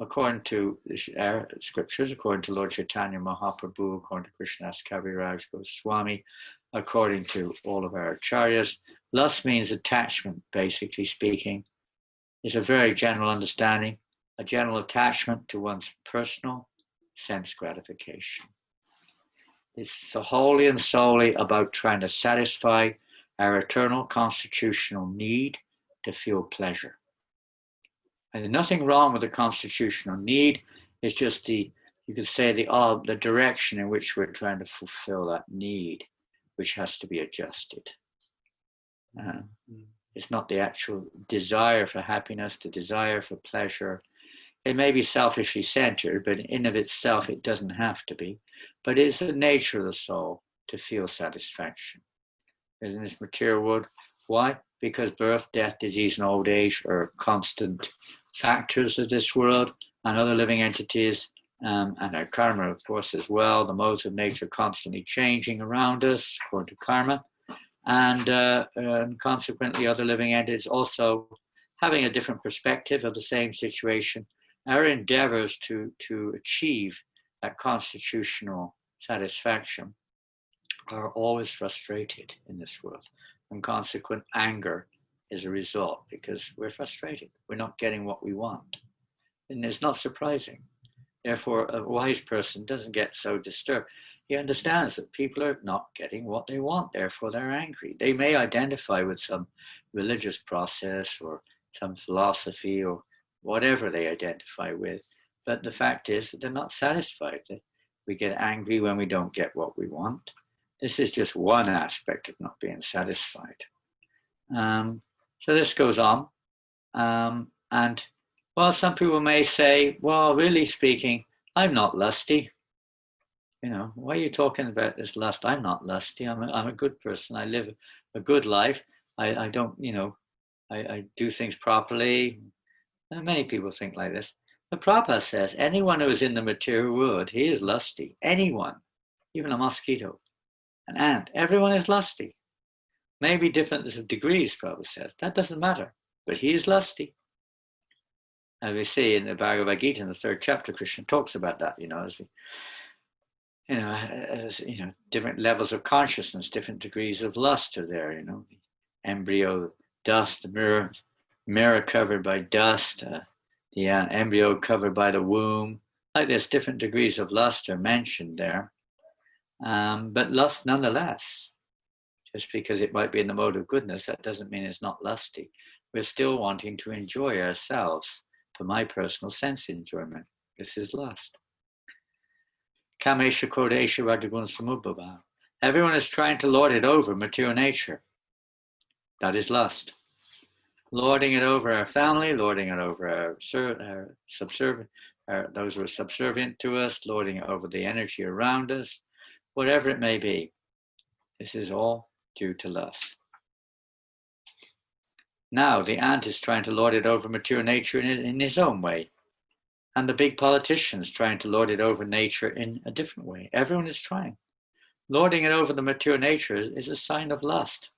according to our scriptures, according to Lord Chaitanya Mahaprabhu, according to Krishnadas Kaviraj Goswami, according to all of our acharyas, lust means attachment, basically speaking. It's a very general understanding, a general attachment to one's personal sense gratification. It's wholly and solely about trying to satisfy our eternal constitutional need to feel pleasure. And there's nothing wrong with the constitutional need It's just you could say the direction in which we're trying to fulfill that need, which has to be adjusted. It's not the actual desire for happiness, the desire for pleasure. It may be selfishly centered, but in of itself, it doesn't have to be. But it's the nature of the soul to feel satisfaction. In this material world, why? Because birth, death, disease, and old age are constant factors of this world and other living entities, and our karma, of course, as well. The modes of nature constantly changing around us, according to karma. And consequently, other living entities also having a different perspective of the same situation. Our endeavors to achieve that constitutional satisfaction are always frustrated in this world. And consequent anger is a result because we're frustrated. We're not getting what we want. And it's not surprising. Therefore, a wise person doesn't get so disturbed. He understands that people are not getting what they want, therefore they're angry. They may identify with some religious process or some philosophy or whatever they identify with, but the fact is that they're not satisfied. We get angry when we don't get what we want. This is just one aspect of not being satisfied. So this goes on. And well, some people may say, well, really speaking, I'm not lusty. You know, why are you talking about this lust? I'm not lusty. I'm a good person. I live a good life. I don't, you know, I do things properly. And many people think like this. The Prabhupada says, anyone who is in the material world, he is lusty. Anyone, even a mosquito, an ant, everyone is lusty. Maybe difference of degrees, Prabhupada says. That doesn't matter, but he is lusty. As we see in the Bhagavad Gita in the 3rd chapter, Krishna talks about that, you know, as different levels of consciousness, different degrees of lust are there, you know, the embryo, dust, the mirror covered by dust, the embryo covered by the womb. Like this, different degrees of lust are mentioned there. But lust nonetheless, just because it might be in the mode of goodness, that doesn't mean it's not lusty. We're still wanting to enjoy ourselves for my personal sense enjoyment. This is lust. Kamesha Krodesha Rajagun Samubhava. Everyone is trying to lord it over material nature. That is lust. Lording it over our family, lording it over our subservient, those who are subservient to us, lording it over the energy around us, whatever it may be. This is all due to lust. Now the ant is trying to lord it over material nature in his own way. And the big politicians trying to lord it over nature in a different way. Everyone is trying. Lording it over the material nature is a sign of lust.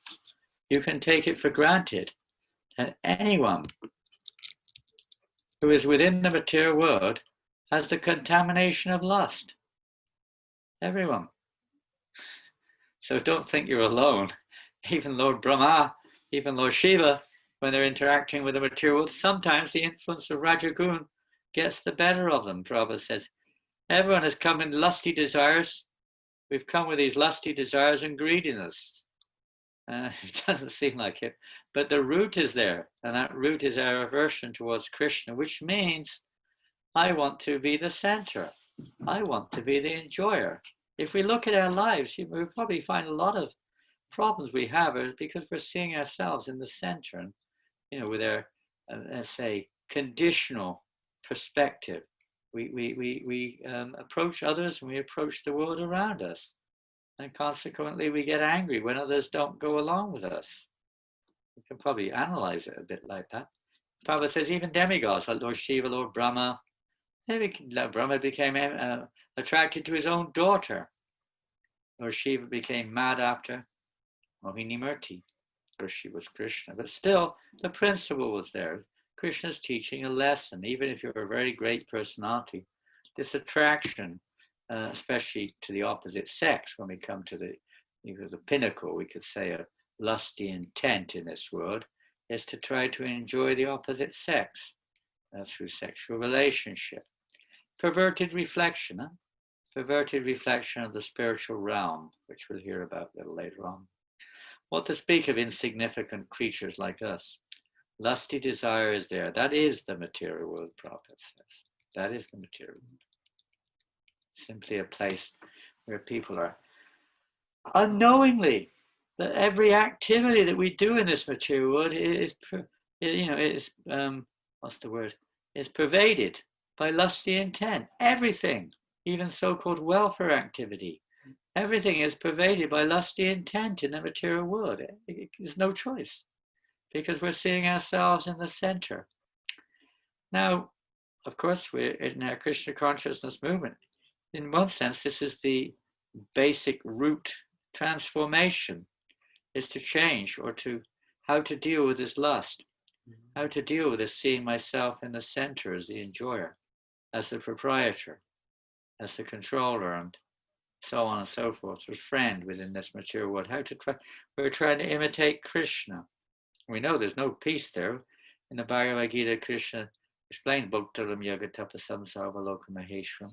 You can take it for granted that anyone who is within the material world has the contamination of lust. Everyone. So don't think you're alone. Even Lord Brahma, even Lord Shiva, when they're interacting with the material world, sometimes the influence of Rajagun gets the better of them. Prabhupada says, everyone has come in lusty desires. We've come with these lusty desires and greediness. It doesn't seem like it, but the root is there, and that root is our aversion towards Krishna, which means I want to be the center. I want to be the enjoyer. If we look at our lives, we'll probably find a lot of problems we have are because we're seeing ourselves in the center, and with our, let's say, conditional perspective. We approach others and we approach the world around us. And consequently, we get angry when others don't go along with us. We can probably analyze it a bit like that. Prabhupada says even demigods like Lord Shiva, Lord Brahma, Brahma became attracted to his own daughter. Lord Shiva became mad after Mohini Murti, or she was Krishna. But still, the principle was there. Krishna's teaching a lesson, even if you're a very great personality. This attraction, especially to the opposite sex, when we come to the pinnacle, we could say a lusty intent in this world, is to try to enjoy the opposite sex through sexual relationship. Perverted reflection, perverted reflection of the spiritual realm, which we'll hear about a little later on. What to speak of insignificant creatures like us? Lusty desire is there. That is the material world, Prabhupada says. That is the material world. Simply a place where people are unknowingly, that every activity that we do in this material world is what's the word? Is pervaded by lusty intent. Everything, even so-called welfare activity, everything is pervaded by lusty intent in the material world. There's no choice, because we're seeing ourselves in the center. Now, of course, we're in our Krishna consciousness movement. In one sense, this is the basic root transformation, is to change, or to how to deal with this lust, how to deal with this seeing myself in the center as the enjoyer, as the proprietor, as the controller, and so on and so forth, a friend within this material world. We're trying to imitate Krishna. We know there's no peace there. In the Bhagavad Gita, Krishna explained Bhaktaram Yagatapasam Sarvaloka Maheshwaram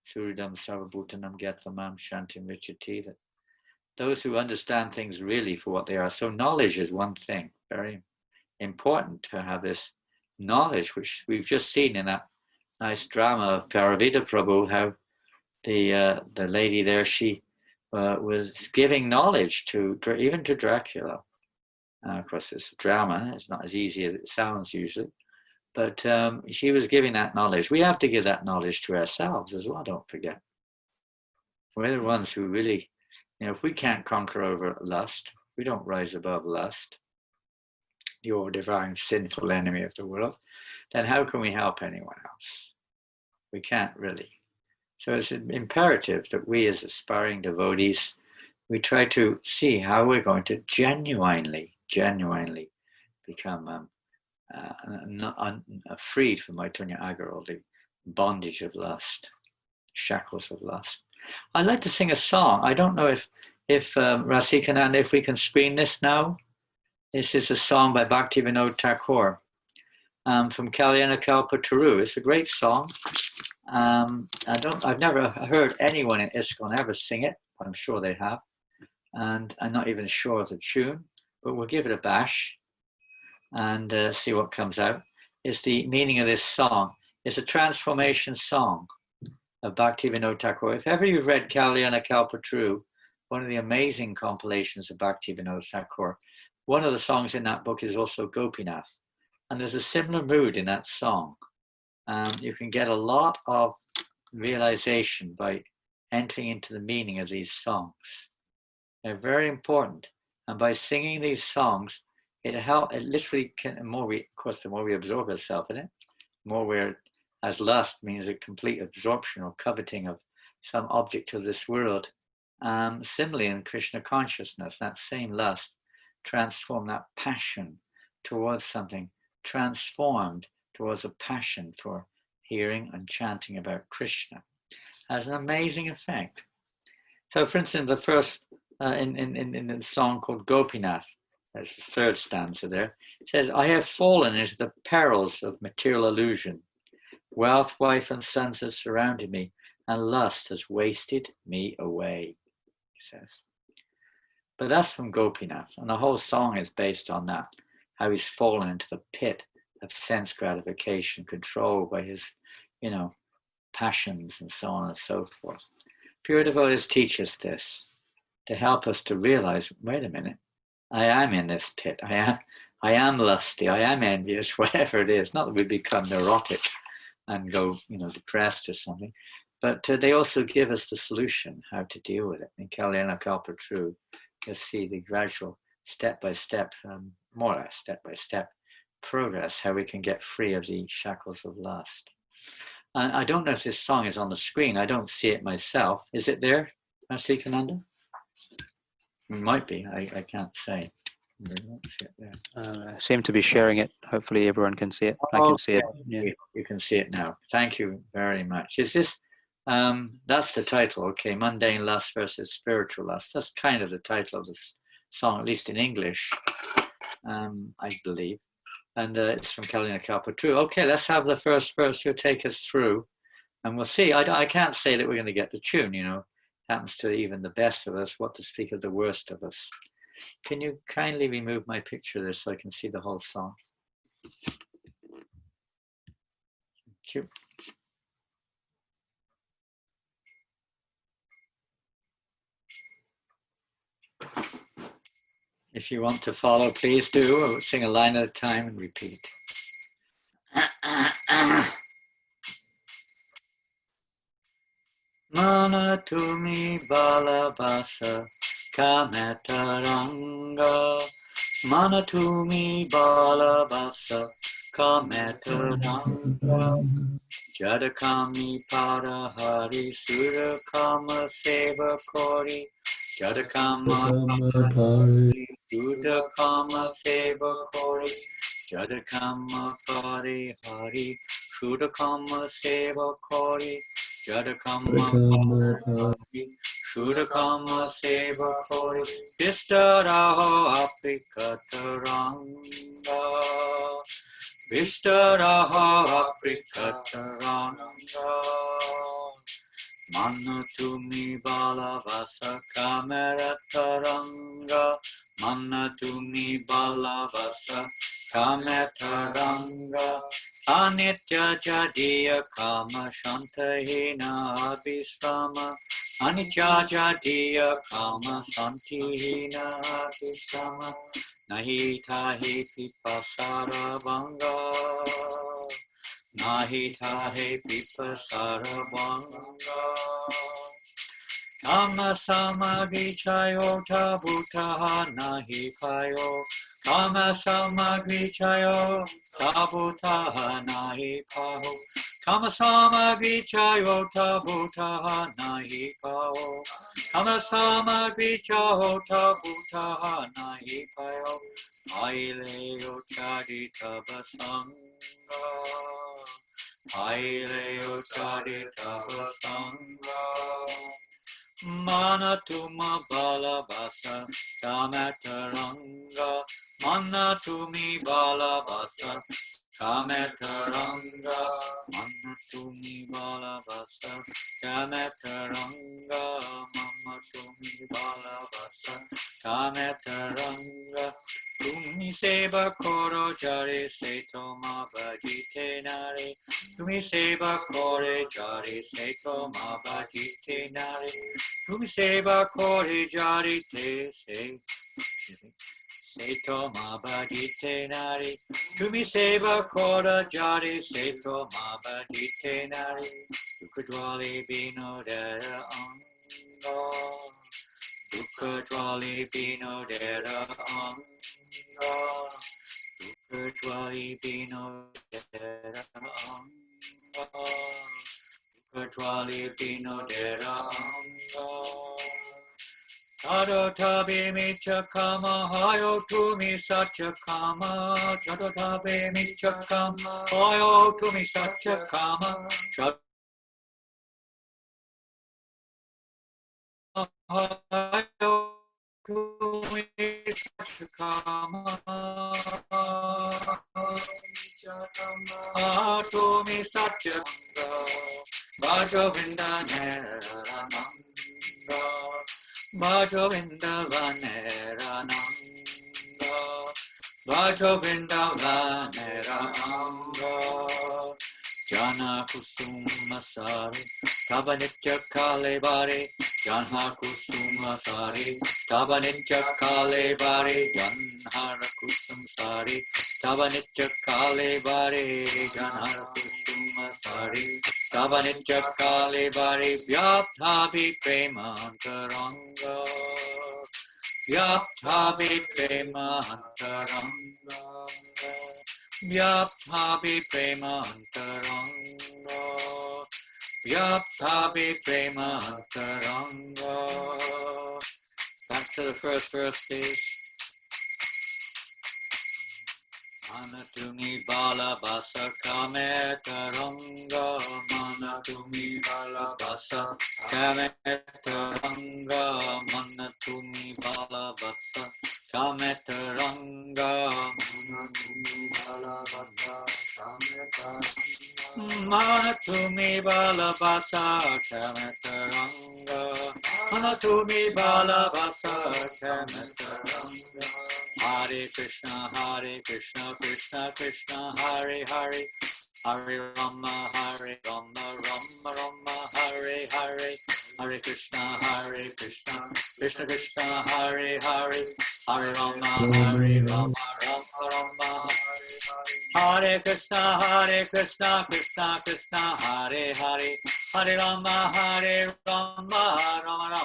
Suridam Sarvabhutanam Gathamam Shantim Vichati, that those who understand things really for what they are. So knowledge is one thing, very important to have this knowledge, which we've just seen in that nice drama of Paravita Prabhu, how the lady there, she was giving knowledge to even to Dracula. Of course, it's a drama. It's not as easy as it sounds usually. But she was giving that knowledge. We have to give that knowledge to ourselves as well, don't forget. We're the ones who really, if we can't conquer over lust, we don't rise above lust, the divine sinful enemy of the world, then how can we help anyone else? We can't really. So it's imperative that we as aspiring devotees, we try to see how we're going to genuinely become freed from Maitanya Agar, or the bondage of lust, shackles of lust. I'd like to sing a song. I don't know if Rasikananda, if we can screen this now. This is a song by Bhaktivinoda Thakur from Kalyana Kalpataru. It's a great song. I've never heard anyone in ISKCON ever sing it. I'm sure they have, and I'm not even sure of the tune, but we'll give it a bash and see what comes out. Is the meaning of this song. It's a transformation song of Bhaktivinoda Thakur. If ever you've read Kalyana Kalpataru, one of the amazing compilations of Bhaktivinoda Thakur, one of the songs in that book is also Gopinath. And there's a similar mood in that song. You can get a lot of realization by entering into the meaning of these songs. They're very important. And by singing these songs, it literally can, the more we absorb ourselves in it, more we're, as lust means a complete absorption or coveting of some object of this world. Similarly in Krishna consciousness, that same lust transform that passion towards something, transformed towards a passion for hearing and chanting about Krishna, has an amazing effect. So for instance, the first, in the song called Gopinath, there's the third stanza there, it says, I have fallen into the perils of material illusion. Wealth, wife, and sons have surrounded me, and lust has wasted me away, he says. But that's from Gopinath, and the whole song is based on that, how he's fallen into the pit of sense gratification, controlled by his, passions and so on and so forth. Pure devotees teach us this, to help us to realize, wait a minute, I am in this pit, I am lusty, I am envious, whatever it is. Not that we become neurotic and go, depressed or something, but they also give us the solution, how to deal with it. In Kalyana Kalpataru, you'll see the gradual step-by-step, more or less step-by-step progress, how we can get free of the shackles of lust. And I don't know if this song is on the screen. I don't see it myself. Is it there, Rasikananda? It might be. I can't say. I don't see it there. I seem to be sharing it. Hopefully everyone can see it. I can see it. Yeah. You can see it now. Thank you very much. Is this, that's the title, okay, Mundane Lust versus Spiritual Lust. That's kind of the title of this song, at least in English, I believe. And it's from Kalyana Kalpataru. Okay, let's have the first verse. You'll take us through, and we'll see. I can't say that we're going to get the tune, happens to even the best of us, what to speak of the worst of us. Can you kindly remove my picture there so I can see the whole song? Thank you. If you want to follow, please do. We'll sing a line at a time and repeat. Mana tumi balabasa kametaranga. Mana tumi balabasa kametaranga. Jadakami Padahari Sudakama Seva Kori Jadakama Padahari Sudakama Seva Kori Jadakama Padahari Sudakama Seva Kori Jadakama Padahari Sudakama Seva Kori Vistaraho Aprikataranga Vistaraha Aprikataranga Manatumi Balavasa Kamerataranga Manatumi Balavasa Kametaranga Anitya Jadiya Kama Shantahina Abhisrama Anitya Jadiya Kama Shantihina Abhisrama Nahi tahi pipasara banga Nahi tahi pipasara banga Kama samagri chayo tabutaha nahi payo Kama samagri chayo tabutaha nahi paho Kama samagri chayo tabutaha nahi paho Kama samagri chayo tabutaha nahi payo Aileo charita basanga Aileo charita basanga Manatuma balabasa kamataranga Manatumi balabasa kamataranga Manatumi balabasa kamataranga Manatumi balabasa kamataranga Tumi seva koro jare seto ma bhajite nare Tumi seva kore jare seto ma bhajite nare Tumi seva kore jare te seto ma bhajite nare Tumi seva kora jare seto ma bhajite nare Dukadwale bino dara anga Dukadwale bino dara anga Dukadwali bino dera anga Dukadwali bino dera anga Tado tabi micha kama hayo tumi sacha kama Tado tabi micha kama hayo tumi sacha kama Hayo tumi sacha kama Atumi Satyanga Bhajavinda Nerananga Bhajavinda Vanerananga Bhajavinda Vanerananga Jana Kusuma Sari Tabanitya Kale Bari Jana Kusuma Sari Tabanitya Kale Bari Janhara Kusum Sari Tabanitya Kale Bari Janhara Kusuma Sari Tabanitya Kale Bari Vyapthabi Premantaranga Vyapthabi Premantaranga Vyapthabi Premantaranga Vyapthabi Premantaranga Back to the first verse, please. Manatumi balabasa kametaranga Manatumi balabasa kametaranga Manatumi balabasa kametaranga Manatumi balabasa kametaranga Manatumi balabasa kametaranga Manatumi balabasa kametaranga Hare Krishna, Krishna Krishna, Hare Hare, Hare Rama, Hare Rama, Rama Rama, Hare Hare, Hare Krishna, Krishna Krishna, Hare Hare, Hare Rama, Rama Rama, Hare Krishna, Krishna Krishna, Hare Hare, Hare Rama, Rama Rama,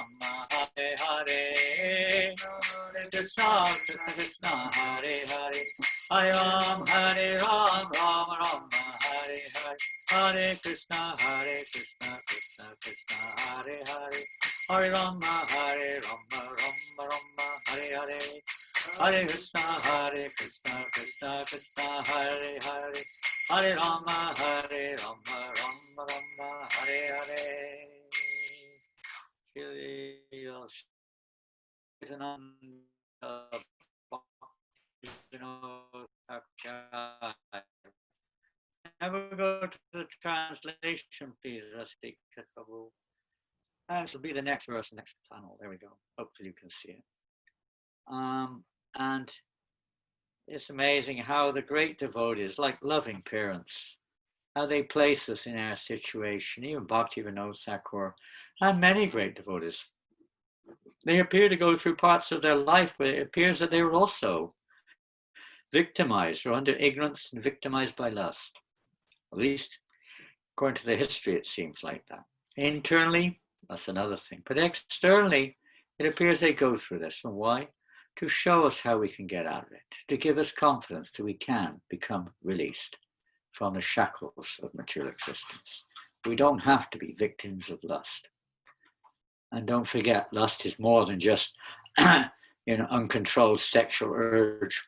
Hare Hare, Hare Krishna, Krishna, Hare Hare, Hare Ram, Ram Rama, Hare Hare, Hare Krishna, Krishna Krishna, Hare Hare, Hare Rama, Rama Rama, Hare Hare, Hare Krishna, Krishna Krishna, Hare Hare, Hare Rama, Rama Rama, Hare Hare. Never go to the translation, please, Lusty. This will be the next verse, next panel. There we go. Hopefully you can see it. And it's amazing how the great devotees, like loving parents, how they place us in our situation. Even Bhakti Vinod Thakur and many great devotees, they appear to go through parts of their life where it appears that they were also victimized or under ignorance and victimized by lust. At least according to the history, it seems like that. Internally, that's another thing. But externally, it appears they go through this. And why? To show us how we can get out of it, to give us confidence that we can become released from the shackles of material existence. We don't have to be victims of lust. And don't forget, lust is more than just uncontrolled sexual urge.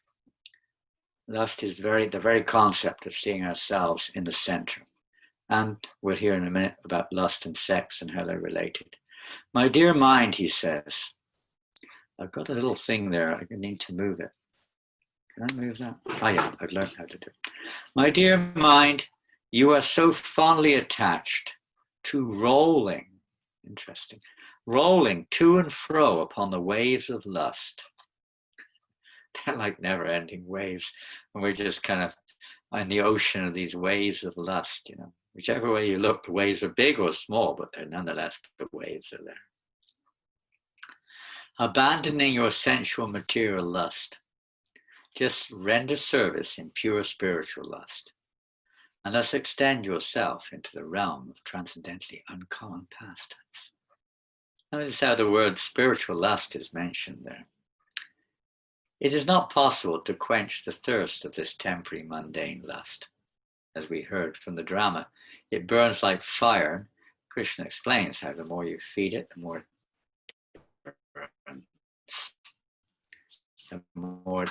Lust is the very concept of seeing ourselves in the center. And we'll hear in a minute about lust and sex and how they're related. My dear mind, he says, I've got a little thing there. I need to move it. Can I move that? Oh yeah, I've learned how to do it. My dear mind, you are so fondly attached to rolling, interesting, rolling to and fro upon the waves of lust. They're like never-ending waves, and we're just kind of in the ocean of these waves of lust, Whichever way you look, the waves are big or small, but they're nonetheless, the waves are there. Abandoning your sensual material lust, just render service in pure spiritual lust, and thus extend yourself into the realm of transcendently uncommon pastimes. Notice how the word spiritual lust is mentioned there. It is not possible to quench the thirst of this temporary mundane lust. As we heard from the drama, it burns like fire. Krishna explains how the more you feed it, the more it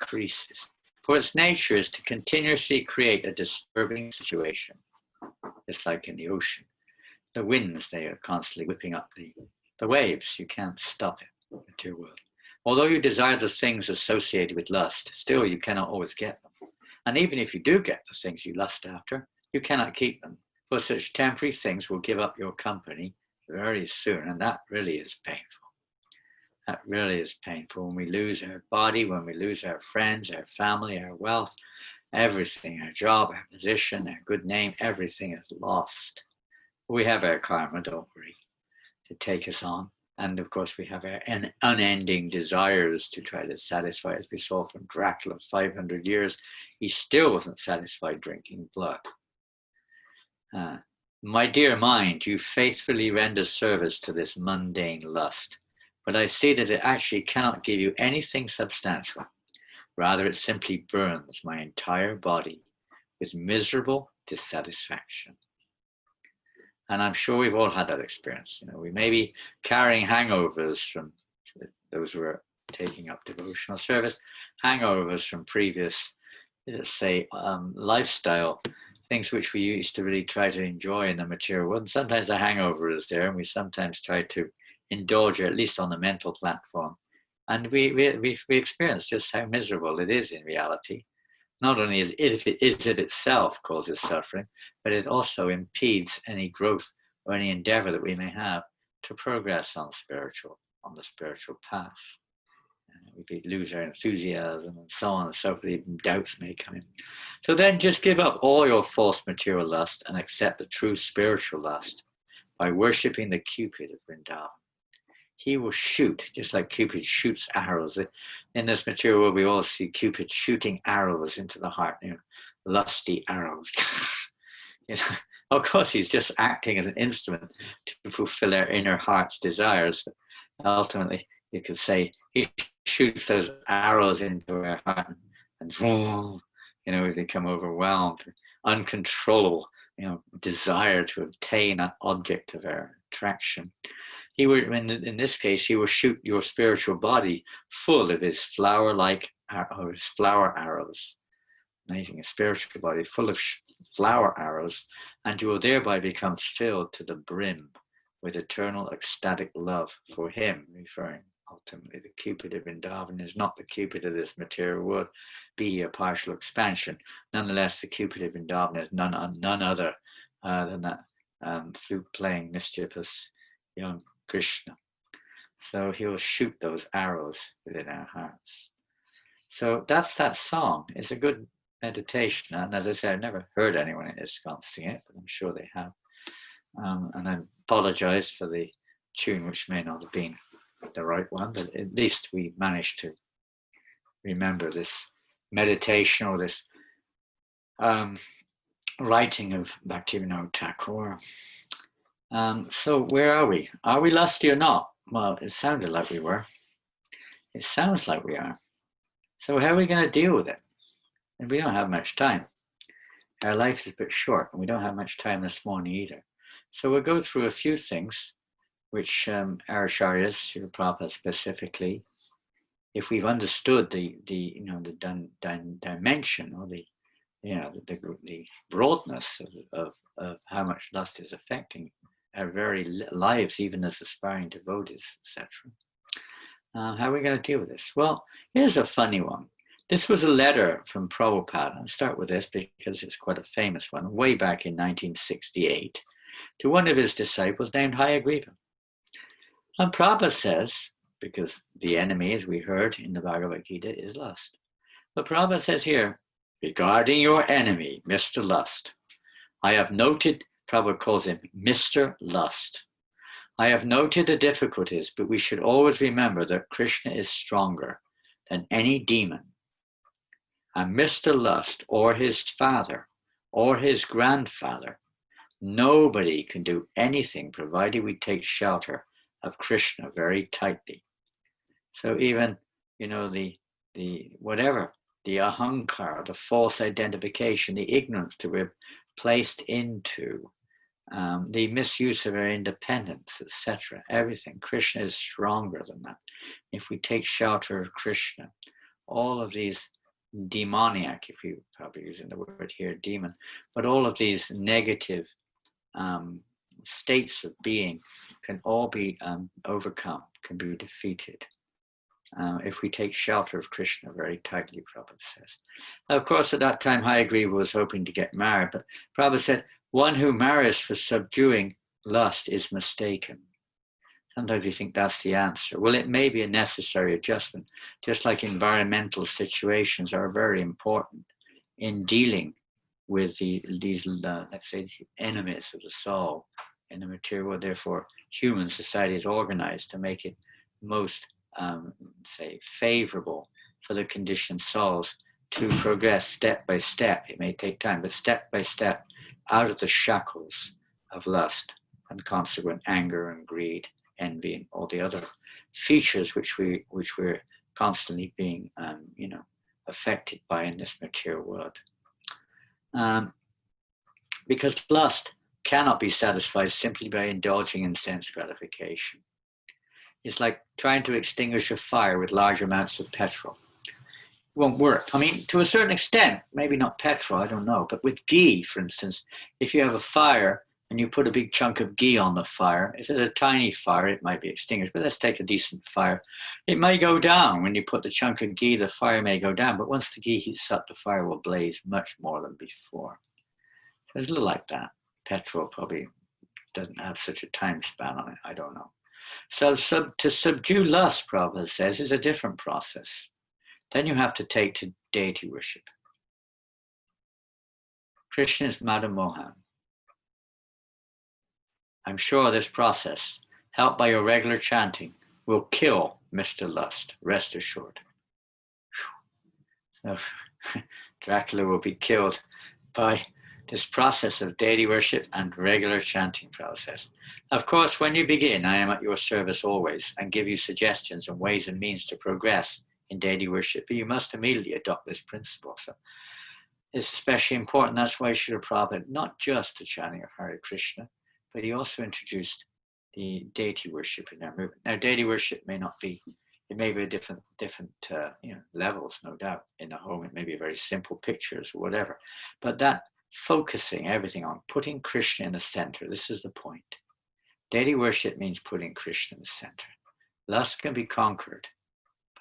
increases. For its nature is to continuously create a disturbing situation. It's like in the ocean. The winds, they are constantly whipping up the waves. You can't stop it, the material world. Although you desire the things associated with lust, still you cannot always get them. And even if you do get the things you lust after, you cannot keep them. For such temporary things will give up your company very soon, and that really is painful. That really is painful when we lose our body, when we lose our friends, our family, our wealth, everything, our job, our position, our good name, everything is lost. We have our karma, don't worry, to take us on. And of course, we have our unending desires to try to satisfy, as we saw from Dracula, 500 years, he still wasn't satisfied drinking blood. My dear mind, you faithfully render service to this mundane lust, but I see that it actually cannot give you anything substantial. Rather, it simply burns my entire body with miserable dissatisfaction. And I'm sure we've all had that experience. We may be carrying hangovers from those who are taking up devotional service, hangovers from previous, let's say, lifestyle, things which we used to really try to enjoy in the material world. And sometimes the hangover is there, and we sometimes try to indulge, at least on the mental platform. And we experience just how miserable it is in reality. Not only is it itself causes suffering, but it also impedes any growth or any endeavor that we may have to progress on the spiritual path. We lose our enthusiasm and so on and so forth. Even doubts may come in. So then just give up all your false material lust and accept the true spiritual lust by worshipping the Cupid of Vrindavan. He will shoot, just like Cupid shoots arrows. In this material world, we all see Cupid shooting arrows into the heart, lusty arrows. Of course, he's just acting as an instrument to fulfill our inner heart's desires. But ultimately, you could say he shoots those arrows into our heart, and we become overwhelmed, uncontrollable, desire to obtain an object of our attraction. He would, in this case, he will shoot your spiritual body full of his flower-like arrows, flower arrows. Amazing, a spiritual body full of flower arrows, and you will thereby become filled to the brim with eternal ecstatic love for him, referring ultimately the Cupid of Vrindavan is not the Cupid of this material world, be a partial expansion. Nonetheless, the Cupid of Vrindavan is none other than that flute-playing, mischievous young Krishna. So he will shoot those arrows within our hearts. So that's that song. It's a good meditation. And as I say, I've never heard anyone in ISKCON sing it, but I'm sure they have. And I apologize for the tune, which may not have been the right one, but at least we managed to remember this meditation or this writing of Bhaktivinoda Thakur. So where are we? Are we lusty or not? Well, it sounded like we were. It sounds like we are. So how are we going to deal with it? And we don't have much time. Our life is a bit short, and we don't have much time this morning either. So we'll go through a few things which our acharyas, Srila Prabhupada specifically, if we've understood the dimension or the broadness of how much lust is affecting our very lives, even as aspiring devotees, etc. How are we going to deal with this? Well, here's a funny one. This was a letter from Prabhupada. I'll start with this because it's quite a famous one, way back in 1968, to one of his disciples named Hayagriva. And Prabhupada says, because the enemy, as we heard in the Bhagavad Gita, is lust. But Prabhupada says here, regarding your enemy, Mr. Lust, I have noted, Prabhupada calls him Mr. Lust. I have noted the difficulties, but we should always remember that Krishna is stronger than any demon. And Mr. Lust, or his father, or his grandfather, nobody can do anything provided we take shelter of Krishna very tightly. So even, the whatever, the ahankar, the false identification, the ignorance that we're placed into, the misuse of our independence, etc. Everything. Krishna is stronger than that. If we take shelter of Krishna, all of these demoniac, if you probably using the word here, demon, but all of these negative states of being can all be overcome, can be defeated. If we take shelter of Krishna very tightly, Prabhupada says. Now, of course, at that time, Hayagriva was hoping to get married, but Prabhupada said, one who marries for subduing lust is mistaken. Sometimes you think that's the answer. Well, it may be a necessary adjustment, just like environmental situations are very important in dealing with these, let's say, enemies of the soul in the material world. Therefore, human society is organized to make it most, say, favorable for the conditioned souls to progress step by step. It may take time, but step by step out of the shackles of lust and consequent anger and greed, envy, and all the other features which we're constantly being, affected by in this material world. Because lust cannot be satisfied simply by indulging in sense gratification. It's like trying to extinguish a fire with large amounts of petrol. It won't work. I mean, to a certain extent, maybe not petrol, I don't know, but with ghee, for instance, if you have a fire and you put a big chunk of ghee on the fire, if it's a tiny fire, it might be extinguished, but let's take a decent fire. It may go down. When you put the chunk of ghee, the fire may go down, but once the ghee heats up, the fire will blaze much more than before. So it's a little like that. Petrol probably doesn't have such a time span on it, I don't know. So to subdue lust, Prabhupada says, is a different process. Then you have to take to deity worship. Krishna is Madam Mohan. I'm sure this process, helped by your regular chanting, will kill Mr. Lust, rest assured. So, Dracula will be killed by this process of deity worship and regular chanting process. Of course, when you begin, I am at your service always and give you suggestions and ways and means to progress in deity worship, but you must immediately adopt this principle. So it's especially important. That's why Srila Prabhupada, not just the chanting of Hare Krishna, but he also introduced the deity worship in our movement. Now, deity worship may not be, it may be different levels, no doubt. In the home, it may be very simple pictures or whatever, but that focusing everything on putting Krishna in the center, this is the point. Deity worship means putting Krishna in the center. Lust can be conquered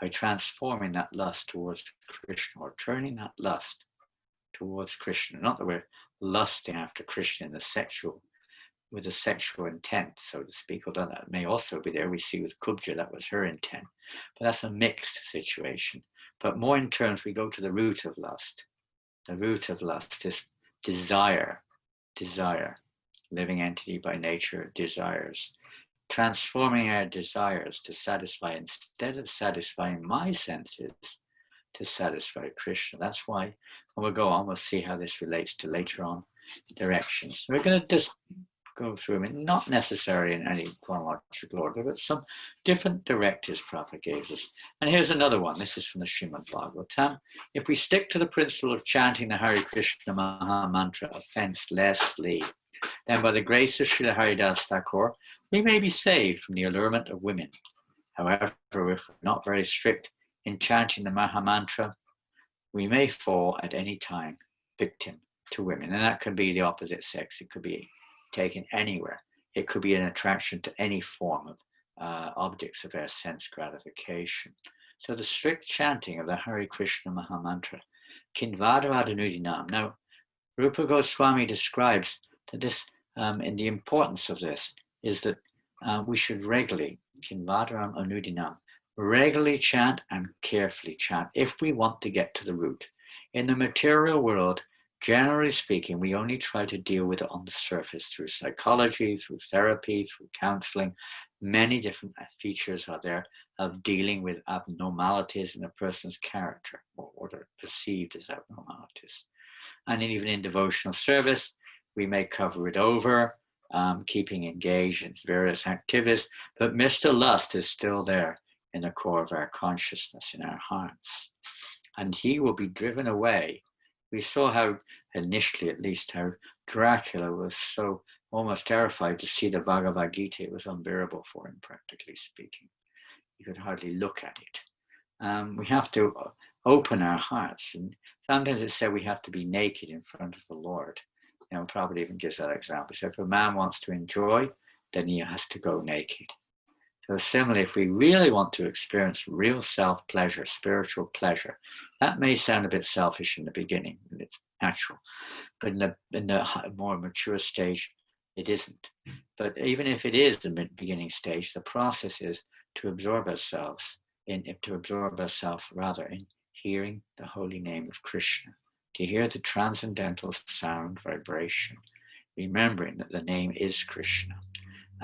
by transforming that lust towards Krishna, or turning that lust towards Krishna. Not that we're lusting after Krishna in the sexual, with a sexual intent, so to speak, although that may also be there. We see with Kubja, that was her intent, but that's a mixed situation. But more in terms, we go to the root of lust. The root of lust is desire, living entity by nature desires. Transforming our desires to satisfy, instead of satisfying my senses, to satisfy Krishna. That's why, when we go on, we'll see how this relates to later on directions. We're going to just go through them, not necessarily in any chronological order, but some different directives Prabhupada gives us. And here's another one. This is from the Srimad Bhagavatam. If we stick to the principle of chanting the Hare Krishna Maha Mantra offenselessly, then by the grace of Srila Haridas Thakur, we may be saved from the allurement of women. However, if we're not very strict in chanting the Maha Mantra, we may fall at any time victim to women. And that could be the opposite sex. It could be taken anywhere. It could be an attraction to any form of objects of our sense gratification. So the strict chanting of the Hare Krishna Maha Mantra, Kinvadavadanudinam. Now, Rupa Goswami describes that this, and the importance of this is that we should regularly, Kinvadaram Anudinam, regularly chant and carefully chant if we want to get to the root. In the material world, generally speaking, we only try to deal with it on the surface through psychology, through therapy, through counseling. Many different features are there of dealing with abnormalities in a person's character, or they're perceived as abnormalities. And even in devotional service, we may cover it over, keeping engaged in various activities, but Mr. Lust is still there in the core of our consciousness, in our hearts. And he will be driven away. We saw how, initially at least, how Dracula was so almost terrified to see the Bhagavad Gita. It was unbearable for him, practically speaking. He could hardly look at it. We have to open our hearts. And sometimes it's said we have to be naked in front of the Lord. You know, Prabhupada even gives that example. So if a man wants to enjoy, then he has to go naked. So similarly, if we really want to experience real self-pleasure, spiritual pleasure, that may sound a bit selfish in the beginning, and it's natural, but in the more mature stage, it isn't. But even if it is the beginning stage, the process is to absorb ourselves in hearing the holy name of Krishna, to hear the transcendental sound vibration, remembering that the name is Krishna.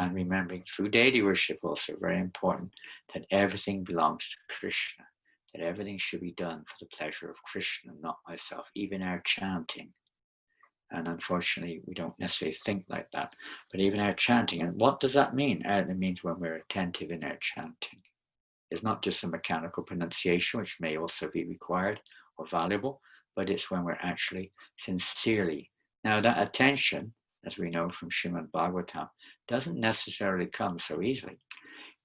And remembering through deity worship also, very important, that everything belongs to Krishna, that everything should be done for the pleasure of Krishna, not myself, even our chanting. And unfortunately, we don't necessarily think like that, but even our chanting. And what does that mean? It means when we're attentive in our chanting. It's not just a mechanical pronunciation, which may also be required or valuable, but it's when we're actually sincerely. Now that attention, as we know from Srimad Bhagavatam, doesn't necessarily come so easily.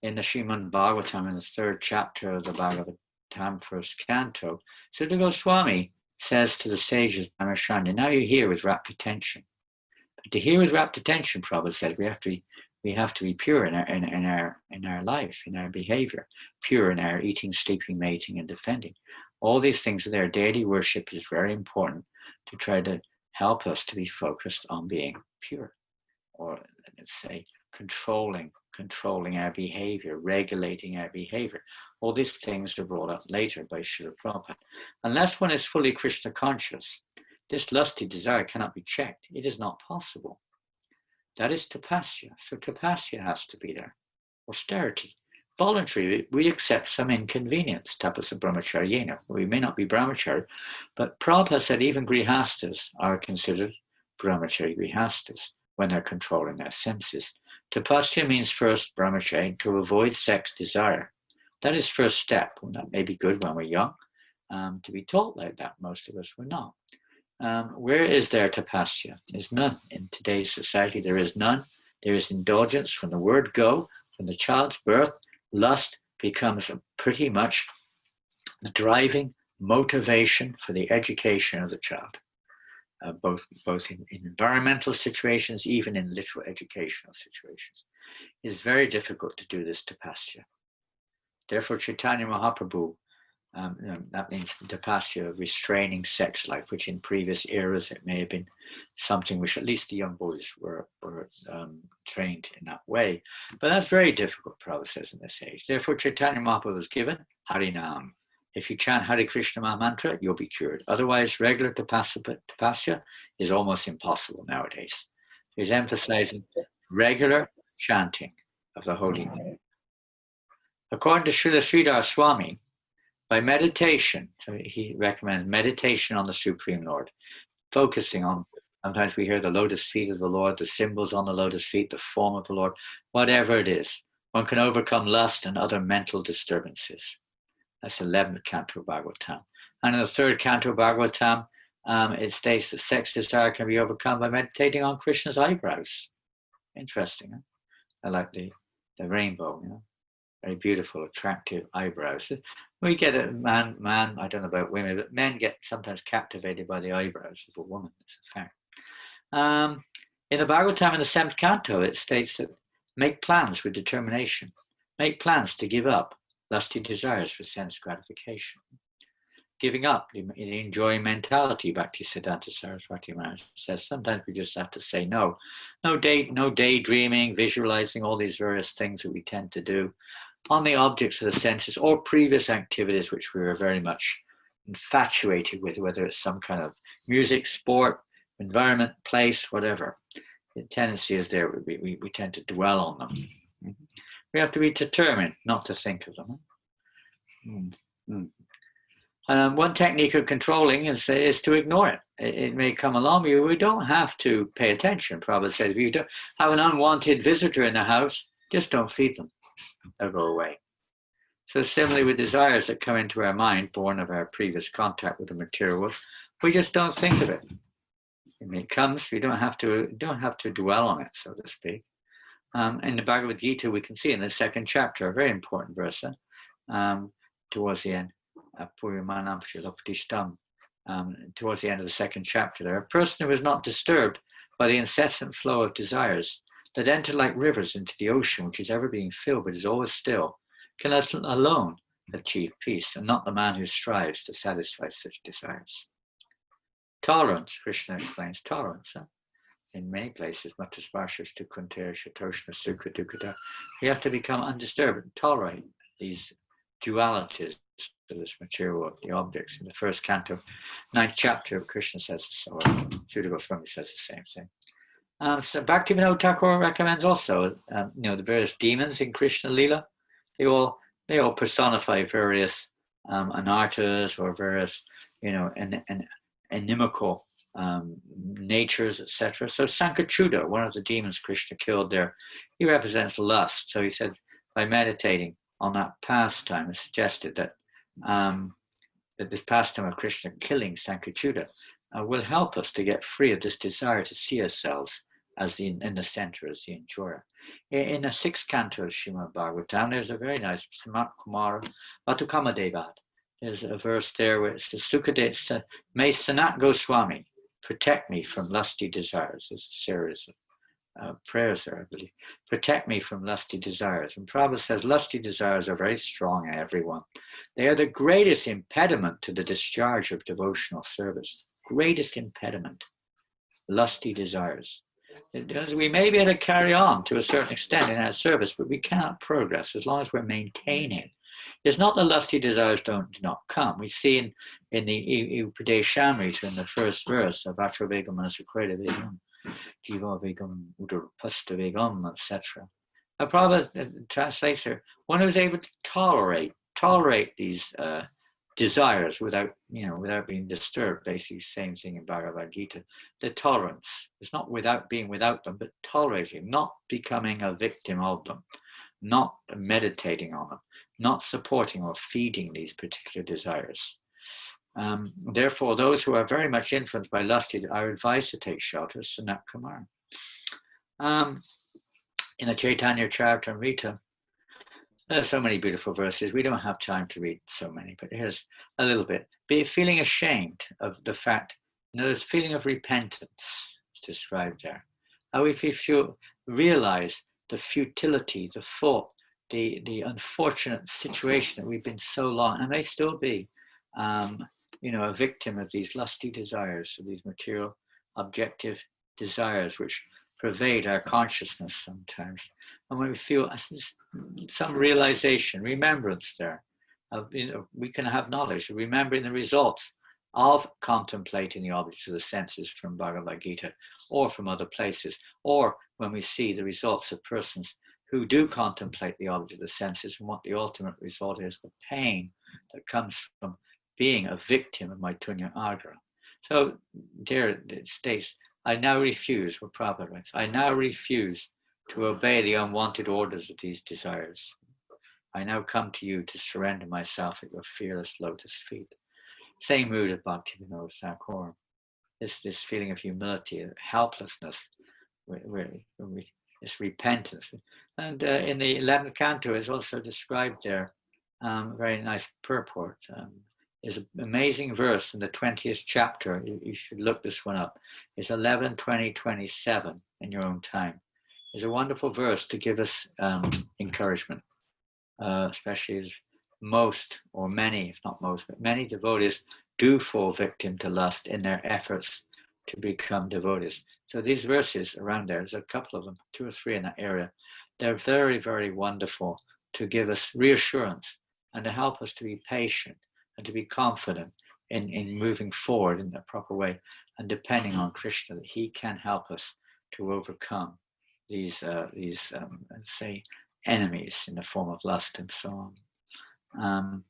In the Srimad Bhagavatam, in the 3rd chapter of the Bhagavatam, 1st canto, Sutta Goswami says to the sages, now you hear with rapt attention. But to hear with rapt attention, Prabhupada said, we have to be pure in our life, in our behavior, pure in our eating, sleeping, mating, and defending. All these things are there. Deity worship is very important to try to help us to be focused on being pure, or let's say controlling our behavior, regulating our behavior. All these things are brought up later by Srila Prabhupada. Unless one is fully Krishna conscious, this lusty desire cannot be checked. It is not possible. That is tapasya. So tapasya has to be there. Austerity. Voluntary, we accept some inconvenience. Tapasa brahmacharyena. We may not be brahmachari, but Prabhupada said even grihastas are considered brahmachari grihastas when they're controlling their senses. Tapasya means first brahmachari, to avoid sex desire. That is first step. Well, that may be good when we're young, to be taught like that. Most of us were not. Where is there tapasya? There's none. In today's society, there is none. There is indulgence from the word go. From the child's birth, lust becomes pretty much the driving motivation for the education of the child, both in environmental situations, even in literal educational situations. It's very difficult to do this tapasya. Therefore, Chaitanya Mahaprabhu, that means tapasya, restraining sex life, which in previous eras it may have been something which at least the young boys were trained in that way. But that's very difficult, Prabhupada says, in this age. Therefore, Chaitanya Mahaprabhu was given Harinam. If you chant Hare Krishna Maha Mantra, you'll be cured. Otherwise, regular tapasya is almost impossible nowadays. He's emphasizing regular chanting of the holy name. According to Srila Sridhar Swami, by meditation, so he recommends meditation on the Supreme Lord, focusing on, sometimes we hear the lotus feet of the Lord, the symbols on the lotus feet, the form of the Lord, whatever it is, one can overcome lust and other mental disturbances. That's 11th canto of Bhagavatam. And in the 3rd canto of Bhagavatam, it states that sex desire can be overcome by meditating on Krishna's eyebrows. Interesting, huh? I like the rainbow, you know. Very beautiful, attractive eyebrows. We get a man, I don't know about women, but men get sometimes captivated by the eyebrows of a woman. It's a fact. In the Bhagavatam, in the 7th canto, it states that make plans with determination. Make plans to give up lusty desires for sense gratification. Giving up the enjoying mentality, Bhakti Siddhanta Saraswati Maharaj says, sometimes we just have to say no. No daydreaming, visualizing all these various things that we tend to do on the objects of the senses or previous activities which we were very much infatuated with, whether it's some kind of music, sport, environment, place, whatever. The tendency is there, we tend to dwell on them. We have to be determined not to think of them. One technique of controlling is to ignore it. It may come along, we don't have to pay attention. Prabhupada says, if you don't have an unwanted visitor in the house, just don't feed them. They'll go away. So similarly with desires that come into our mind, born of our previous contact with the material world, we just don't think of it. When it comes, we don't have to dwell on it, so to speak. In the Bhagavad Gita, we can see in the 2nd chapter, a very important verse, towards the end, towards the end of the 2nd chapter there, a person who is not disturbed by the incessant flow of desires that enter like rivers into the ocean, which is ever being filled but is always still, can alone achieve peace, and not the man who strives to satisfy such desires. Tolerance, Krishna explains tolerance. In many places, Matasparshas to Kunter, Shatoshna, Sukha, Dukkata, we have to become undisturbed and tolerate these dualities of this material world, the objects. In the 1st canto, 9th chapter, Krishna says so, Sudha Goswami says the same thing. So Bhaktivinoda Thakur recommends also, the various demons in Krishna Lila, they all personify various anarthas or various, inimical natures, etc. So Sankachuda, one of the demons Krishna killed there, he represents lust. So he said, by meditating on that pastime, it suggested that that this pastime of Krishna killing Sankachuda will help us to get free of this desire to see ourselves as in the center, as the enjoyer. In the 6th canto of Srimad Bhagavatam, there's a very nice Samat Kumara Batukama Devad. There's a verse there where it says, Sukadeva, may Sanat Goswami protect me from lusty desires. There's a series of prayers there, I believe. Protect me from lusty desires. And Prabhupada says lusty desires are very strong in everyone. They are the greatest impediment to the discharge of devotional service. Greatest impediment. Lusty desires. We may be able to carry on to a certain extent in our service, but we cannot progress as long as we're maintaining. It's not the lusty desires do not come. We see in the Upadeshamrita, in the first verse of Atra Vegam Anasakrita Vegam, Jiva Vegam Udurpasta Vegam, etc. A Prabhupada translates here, one who's able to tolerate these desires without being disturbed. Basically, same thing in Bhagavad Gita. The tolerance is not without being without them, but tolerating, not becoming a victim of them, not meditating on them, not supporting or feeding these particular desires. Therefore, those who are very much influenced by lusty are advised to take shelter of Sanat Kumar. In the Chaitanya Charitamrita, there's so many beautiful verses. We don't have time to read so many, but here's a little bit. Be feeling ashamed of the fact, there's feeling of repentance described there. How if you realize the futility, the fault, the unfortunate situation that we've been so long, and may still be, a victim of these lusty desires, of these material, objective desires, which pervade our consciousness sometimes. And when we feel some realization, remembrance there, we can have knowledge, remembering the results of contemplating the objects of the senses from Bhagavad Gita or from other places, or when we see the results of persons who do contemplate the object of the senses and what the ultimate result is, the pain that comes from being a victim of my Tunya Agra. So there it states, I now refuse, what Prabhupada writes, I now refuse to obey the unwanted orders of these desires. I now come to you to surrender myself at your fearless lotus feet. Same mood of Bhaktivinoda Thakur. This feeling of humility, helplessness, this repentance. And in the 11th canto is also described there, very nice purport. Is an amazing verse in the 20th chapter. You should look this one up. It's 11, 20, 27 in your own time. It's a wonderful verse to give us encouragement, especially as most or many, if not most, but many devotees do fall victim to lust in their efforts to become devotees. So these verses around there's a couple of them, 2 or 3 in that area. They're very, very wonderful to give us reassurance and to help us to be patient and to be confident in moving forward in the proper way and depending on Krishna, that he can help us to overcome these say, enemies in the form of lust and so on.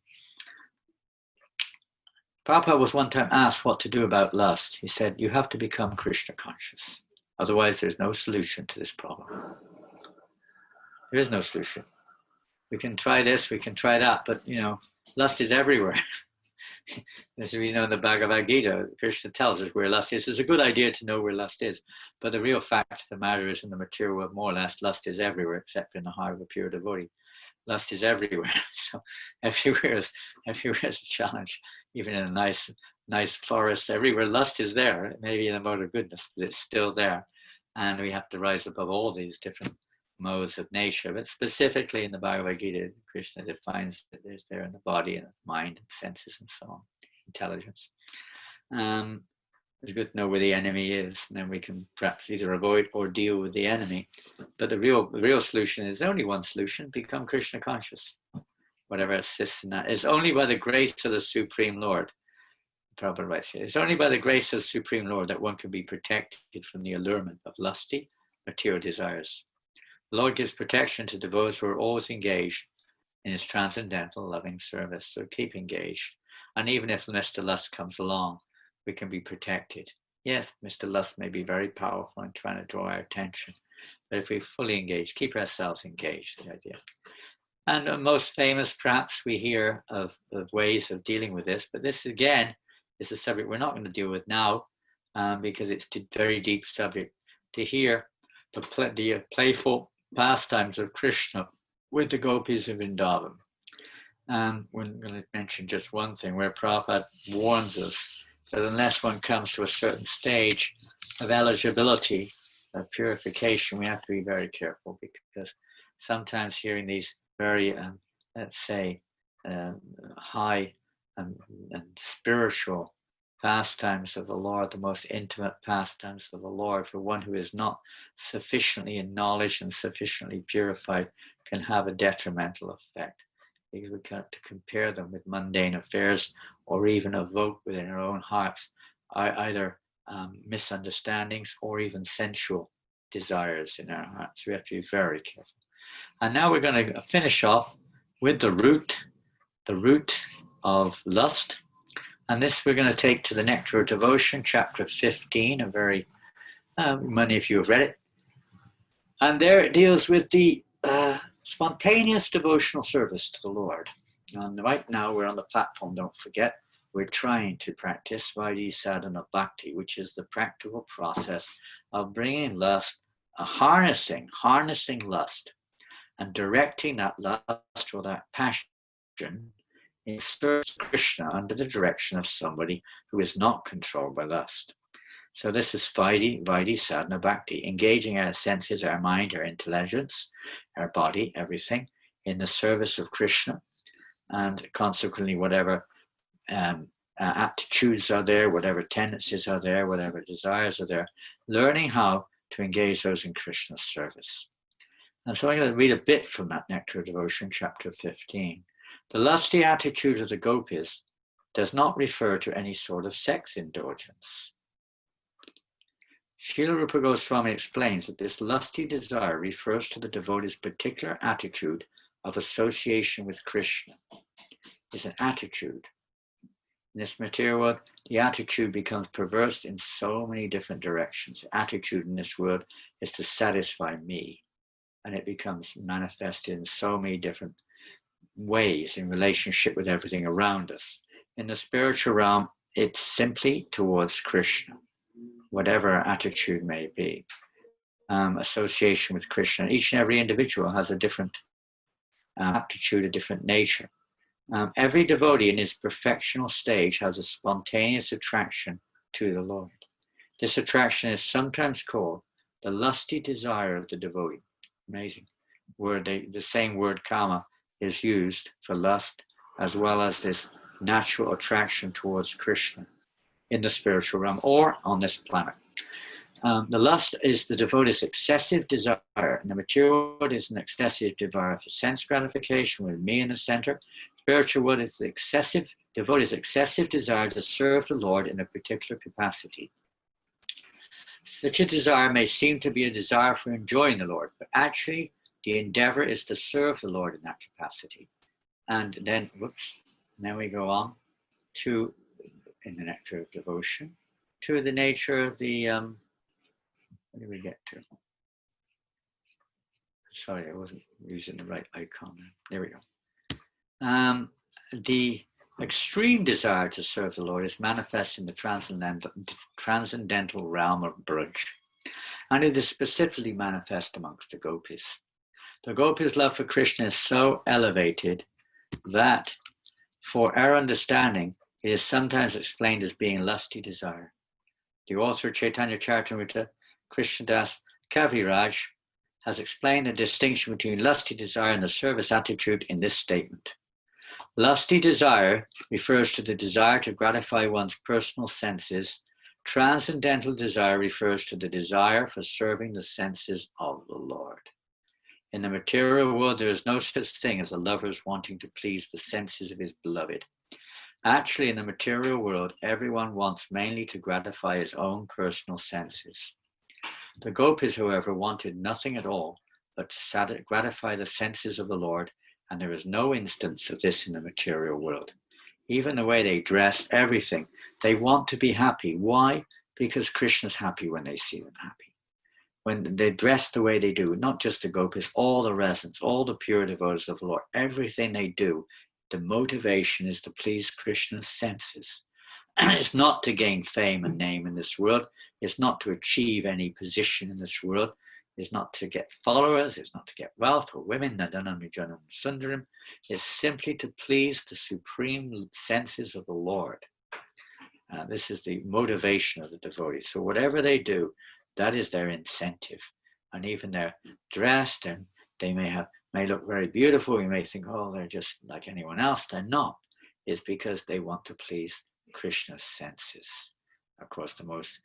Prabhupada was one time asked what to do about lust. He said, you have to become Krishna conscious. Otherwise, there's no solution to this problem. There is no solution. We can try this, we can try that, but lust is everywhere. As we know in the Bhagavad Gita, Krishna tells us where lust is. It's a good idea to know where lust is, but the real fact of the matter is in the material world, more or less, lust is everywhere except in the heart of a pure devotee. Lust is everywhere. So everywhere is a challenge. Even in a nice forest, everywhere lust is there. Maybe in a mode of goodness, but it's still there. And we have to rise above all these different modes of nature, but specifically in the Bhagavad Gita, Krishna defines that there's there in the body and the mind and senses and so on, intelligence. It's good to know where the enemy is, and then we can perhaps either avoid or deal with the enemy. But the real solution is only one solution: become Krishna conscious. Whatever assists in that is only by the grace of the Supreme Lord. Prabhupada writes here, it's only by the grace of the Supreme Lord that one can be protected from the allurement of lusty material desires. The Lord gives protection to devotees who are always engaged in his transcendental loving service. So keep engaged. And even if Mr. Lust comes along, we can be protected. Yes, Mr. Lust may be very powerful in trying to draw our attention, but if we fully engage, keep ourselves engaged, the idea. And most famous, perhaps, we hear of ways of dealing with this, but this again is a subject we're not going to deal with now because it's a very deep subject. To hear the playful pastimes of Krishna with the gopis of Vrindavan. We're going to mention just one thing where Prabhupada warns us that unless one comes to a certain stage of eligibility, of purification, we have to be very careful, because sometimes hearing these very, let's say, high and spiritual pastimes of the Lord, the most intimate pastimes of the Lord, for one who is not sufficiently in knowledge and sufficiently purified, can have a detrimental effect. Because we can't compare them with mundane affairs, or even evoke within our own hearts either misunderstandings or even sensual desires in our hearts. We have to be very careful. And now we're going to finish off with the root of lust. And this we're going to take to the Nectar of Devotion, chapter 15, a very, many of you have read it. And there it deals with the spontaneous devotional service to the Lord. And right now we're on the platform, don't forget, we're trying to practice Vaidhi Sadhana Bhakti, which is the practical process of bringing lust, harnessing lust, and directing that lust or that passion in service of Krishna under the direction of somebody who is not controlled by lust. So this is Vaidhi Sadhana Bhakti, engaging our senses, our mind, our intelligence, our body, everything, in the service of Krishna, and consequently whatever aptitudes are there, whatever tendencies are there, whatever desires are there, learning how to engage those in Krishna's service. And so I'm going to read a bit from that Nectar of Devotion, chapter 15. The lusty attitude of the gopis does not refer to any sort of sex indulgence. Srila Rupa Goswami explains that this lusty desire refers to the devotee's particular attitude of association with Krishna. It's an attitude. In this material world, the attitude becomes perverse in so many different directions. The attitude in this world is to satisfy me, and it becomes manifested in so many different ways in relationship with everything around us. In the spiritual realm, it's simply towards Krishna, whatever our attitude may be. Association with Krishna. Each and every individual has a different aptitude, a different nature. Every devotee in his perfectional stage has a spontaneous attraction to the Lord. This attraction is sometimes called the lusty desire of the devotee. Amazing word. The same word kama is used for lust, as well as this natural attraction towards Krishna in the spiritual realm or on this planet. The lust is the devotee's excessive desire, and the material world is an excessive desire for sense gratification with me in the center. Spiritual world is the devotee's excessive desire to serve the Lord in a particular capacity. Such a desire may seem to be a desire for enjoying the Lord, but actually the endeavor is to serve the Lord in that capacity. And then, then we go on to, in the Nectar of Devotion, to the nature of the, what did we get to? Sorry, I wasn't using the right icon. There we go. The extreme desire to serve the Lord is manifest in the transcendental realm of Braj, and it is specifically manifest amongst the gopis. The gopis' love for Krishna is so elevated that, for our understanding, it is sometimes explained as being lusty desire. The author of Chaitanya Charitamrita, Krishnadas Kaviraj, has explained the distinction between lusty desire and the service attitude in this statement. Lusty desire refers to the desire to gratify one's personal senses. Transcendental desire refers to the desire for serving the senses of the Lord. In the material world, there is no such thing as a lover's wanting to please the senses of his beloved. Actually, in the material world, everyone wants mainly to gratify his own personal senses. The gopis, however, wanted nothing at all but to gratify the senses of the Lord, and there is no instance of this in the material world. Even the way they dress, everything, they want to be happy. Why? Because Krishna's happy when they see them happy. When they dress the way they do, not just the gopis, all the residents, all the pure devotees of the Lord, everything they do, the motivation is to please Krishna's senses. It's not to gain fame and name in this world. It's not to achieve any position in this world. It's not to get followers. It's not to get wealth or women. Nadanam Nijanam Sundaram. It's simply to please the supreme senses of the Lord. This is the motivation of the devotees. So whatever they do, that is their incentive. And even their dress, they may look very beautiful. You may think, oh, they're just like anyone else. They're not. It's because they want to please Krishna's senses. Of course, the most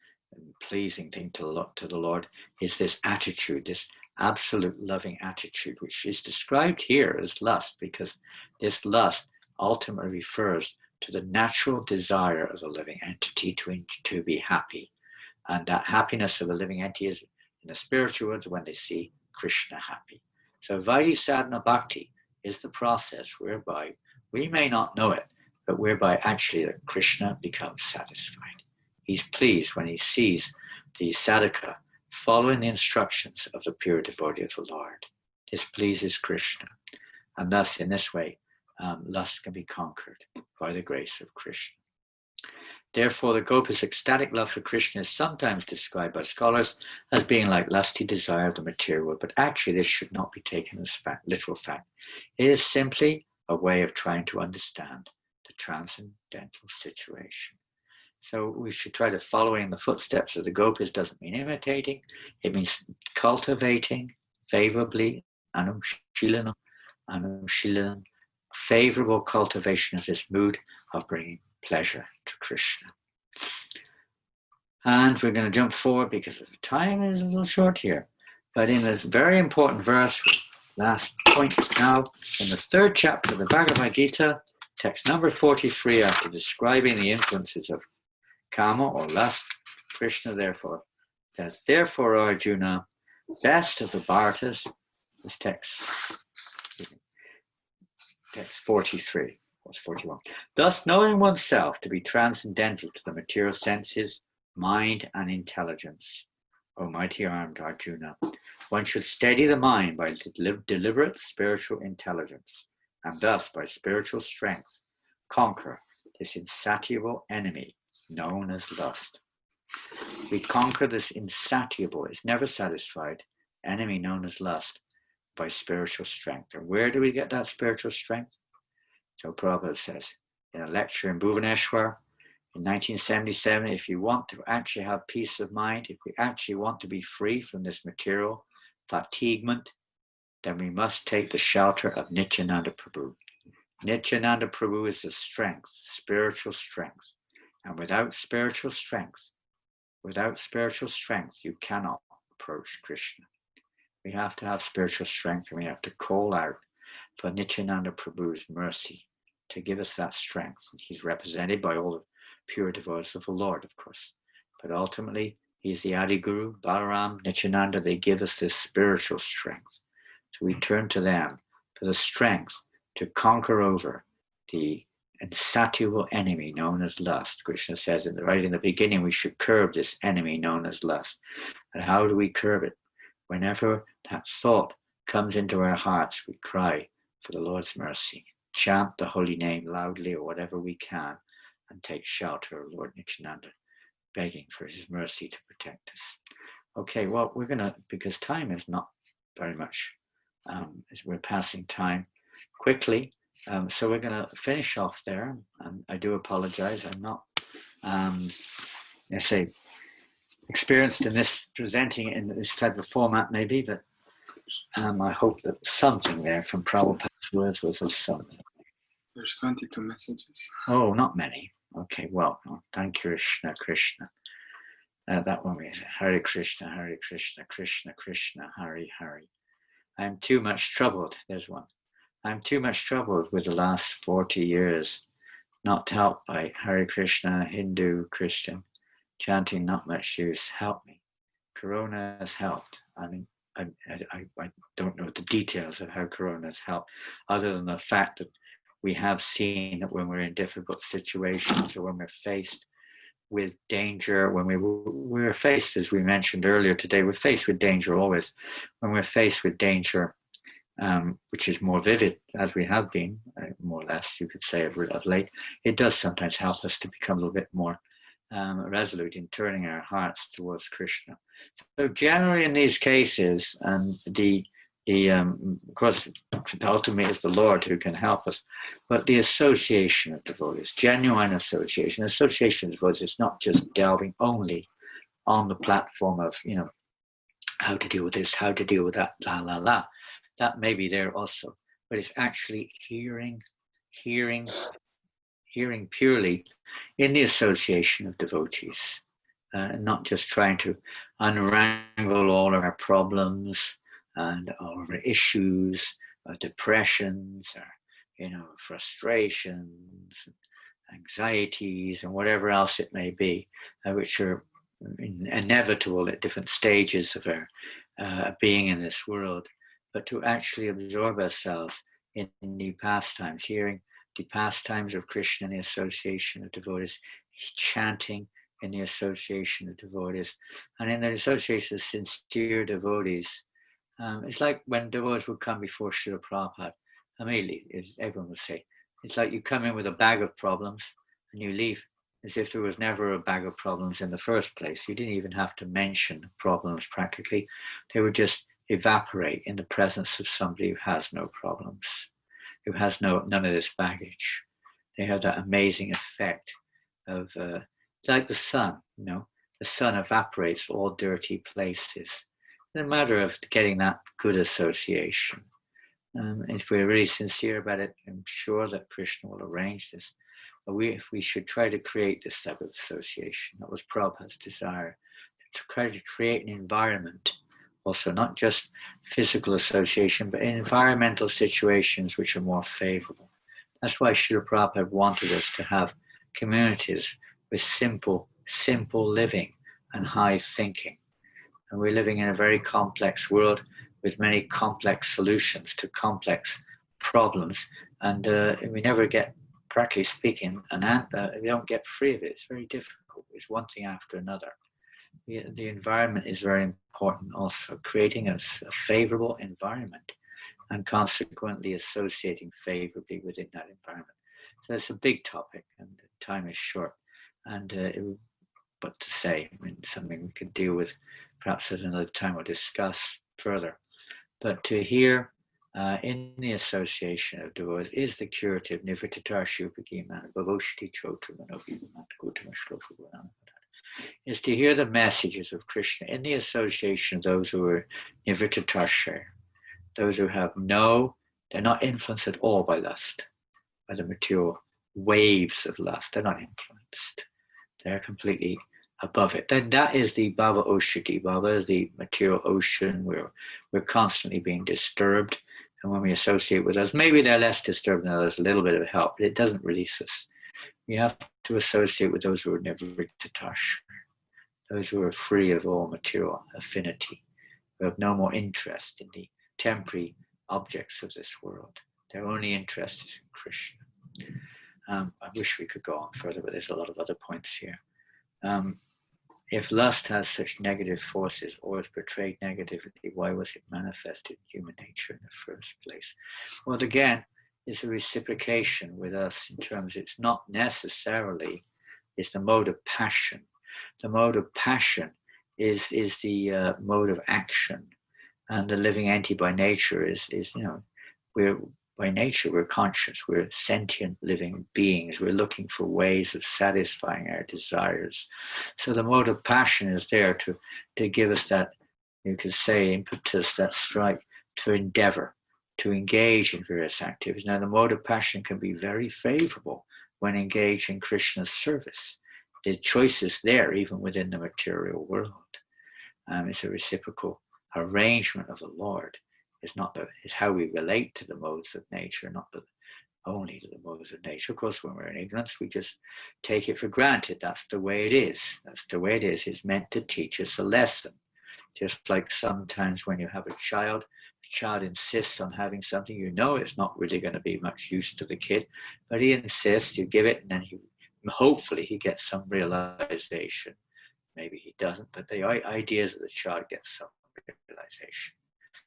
pleasing thing to the Lord is this attitude, this absolute loving attitude, which is described here as lust, because this lust ultimately refers to the natural desire of a living entity to be happy. And that happiness of a living entity is, in the spiritual words, when they see Krishna happy. So Vaidhi sadhana bhakti is the process whereby we may not know it, but whereby actually that Krishna becomes satisfied. He's pleased when he sees the sadhaka following the instructions of the pure devotee of the Lord. This pleases Krishna. And thus, in this way, lust can be conquered by the grace of Krishna. Therefore, the Gopa's ecstatic love for Krishna is sometimes described by scholars as being like lusty desire of the material world, but actually this should not be taken as literal fact. It is simply a way of trying to understand the transcendental situation. So we should try to follow in the footsteps of the Gopas. Doesn't mean imitating, it means cultivating favorably, anushilanam, favorable cultivation of this mood of bringing pleasure to Krishna. And we're going to jump forward because the time is a little short here. But in this very important verse, last point now, in the 3rd chapter of the Bhagavad Gita, text number 43, after describing the influences of Kama or lust, Krishna therefore says, therefore, Arjuna, best of the Bhartas, this text 43, was 41. Thus, knowing oneself to be transcendental to the material senses, mind, and intelligence, O mighty armed Arjuna, one should steady the mind by deliberate spiritual intelligence, and thus by spiritual strength conquer this insatiable enemy known as lust. We conquer this insatiable, it's never satisfied, enemy known as lust by spiritual strength. And where do we get that spiritual strength? So Prabhupada says in a lecture in Bhuvaneshwar in 1977, if you want to actually have peace of mind, if we actually want to be free from this material fatiguement, then we must take the shelter of Nityananda Prabhu. Nityananda Prabhu is the strength, spiritual strength. And without spiritual strength, you cannot approach Krishna. We have to have spiritual strength, and we have to call out for Nityananda Prabhu's mercy to give us that strength. He's represented by all the pure devotees of the Lord, of course. But ultimately, he's the Adi Guru, Balaram, Nityananda. They give us this spiritual strength. So we turn to them for the strength to conquer over the insatiable enemy known as lust. Krishna says right in the beginning, we should curb this enemy known as lust. And how do we curb it? Whenever that thought comes into our hearts, we cry for the Lord's mercy. Chant the holy name loudly or whatever we can, and take shelter of Lord Nityananda, begging for his mercy to protect us. Okay, well, we're going to, because time is not very much, as we're passing time quickly, so we're going to finish off there. I do apologize. I'm not, experienced in this, presenting it in this type of format maybe, but I hope that something there from Prabhupada's words was of something. There's 22 messages. Oh, not many. Okay, well, thank you, Krishna. That one is Hare Krishna, Krishna Krishna, Hare Hare. I'm too much troubled. There's one. I'm too much troubled with the last 40 years, not helped by Hare Krishna, Hindu, Christian. Chanting not much use. Help me. Corona has helped. I mean, I don't know the details of how Corona has helped, other than the fact that we have seen that when we're in difficult situations or when we're faced with danger, when we're faced, as we mentioned earlier today, we're faced with danger always. When we're faced with danger, which is more vivid, as we have been, more or less, you could say, of late, it does sometimes help us to become a little bit more resolute in turning our hearts towards Krishna. So generally in these cases, of course, ultimately it's the Lord who can help us, but the association of devotees, genuine association of devotees, is not just delving only on the platform of, how to deal with this, how to deal with that, la, la, la. That may be there also, but it's actually hearing purely in the association of devotees, not just trying to unwrangle all of our problems and all of our issues, depressions, or frustrations, anxieties, and whatever else it may be, which are inevitable at different stages of our being in this world, but to actually absorb ourselves in the pastimes, hearing the pastimes of Krishna in the association of devotees, chanting in the association of devotees, and in the association of sincere devotees. It's like when devotees would come before Srila Prabhupada, immediately, as everyone would say, it's like you come in with a bag of problems and you leave as if there was never a bag of problems in the first place. You didn't even have to mention problems practically. They would just evaporate in the presence of somebody who has no problems, who has none of this baggage. They have that amazing effect of, like the sun, the sun evaporates all dirty places. It's a matter of getting that good association. If we're really sincere about it, I'm sure that Krishna will arrange this. But we should try to create this type of association. That was Prabhupada's desire, to try to create an environment, also not just physical association, but environmental situations which are more favorable. That's why Srila Prabhupada wanted us to have communities with simple living and high thinking. And we're living in a very complex world with many complex solutions to complex problems. And we never get, practically speaking, we don't get free of it. It's very difficult. It's one thing after another. The environment is very important also, creating a favorable environment and consequently associating favorably within that environment. So it's a big topic and time is short. And but to say, something we could deal with perhaps at another time or discuss further. But to hear in the association of devotees is the curative is to hear the messages of Krishna in the association of those who are nivrittatarshaya, those who have they're not influenced at all by lust, by the material waves of lust. They're not influenced. They're completely above it. Then that is the Bhava Oshati. Bhava is the material ocean where we're constantly being disturbed. And when we associate with us, maybe they're less disturbed than others, a little bit of help, but it doesn't release us. We have to associate with those who are nivrittatarshaya, those who are free of all material affinity, who have no more interest in the temporary objects of this world. Their only interest is in Krishna. I wish we could go on further, but there's a lot of other points here. If lust has such negative forces or is portrayed negatively, why was it manifested in human nature in the first place? Well, again, it's a reciprocation with us in terms it's not necessarily, it's the mode of passion. The mode of passion is the mode of action. And the living entity by nature is by nature, we're conscious, we're sentient living beings. We're looking for ways of satisfying our desires. So the mode of passion is there to give us that, you could say, impetus, that strike to endeavor, to engage in various activities. Now, the mode of passion can be very favorable when engaged in Krishna's service. The choice is there, even within the material world. It's a reciprocal arrangement of the Lord. It's how we relate to the modes of nature, not only to the modes of nature. Of course, when we're in ignorance, we just take it for granted. That's the way it is. That's the way it is. It's meant to teach us a lesson. Just like sometimes when you have a child, the child insists on having something, it's not really going to be much use to the kid, but he insists, you give it, and then hopefully he gets some realization. Maybe he doesn't, but the idea is that the child gets some realization.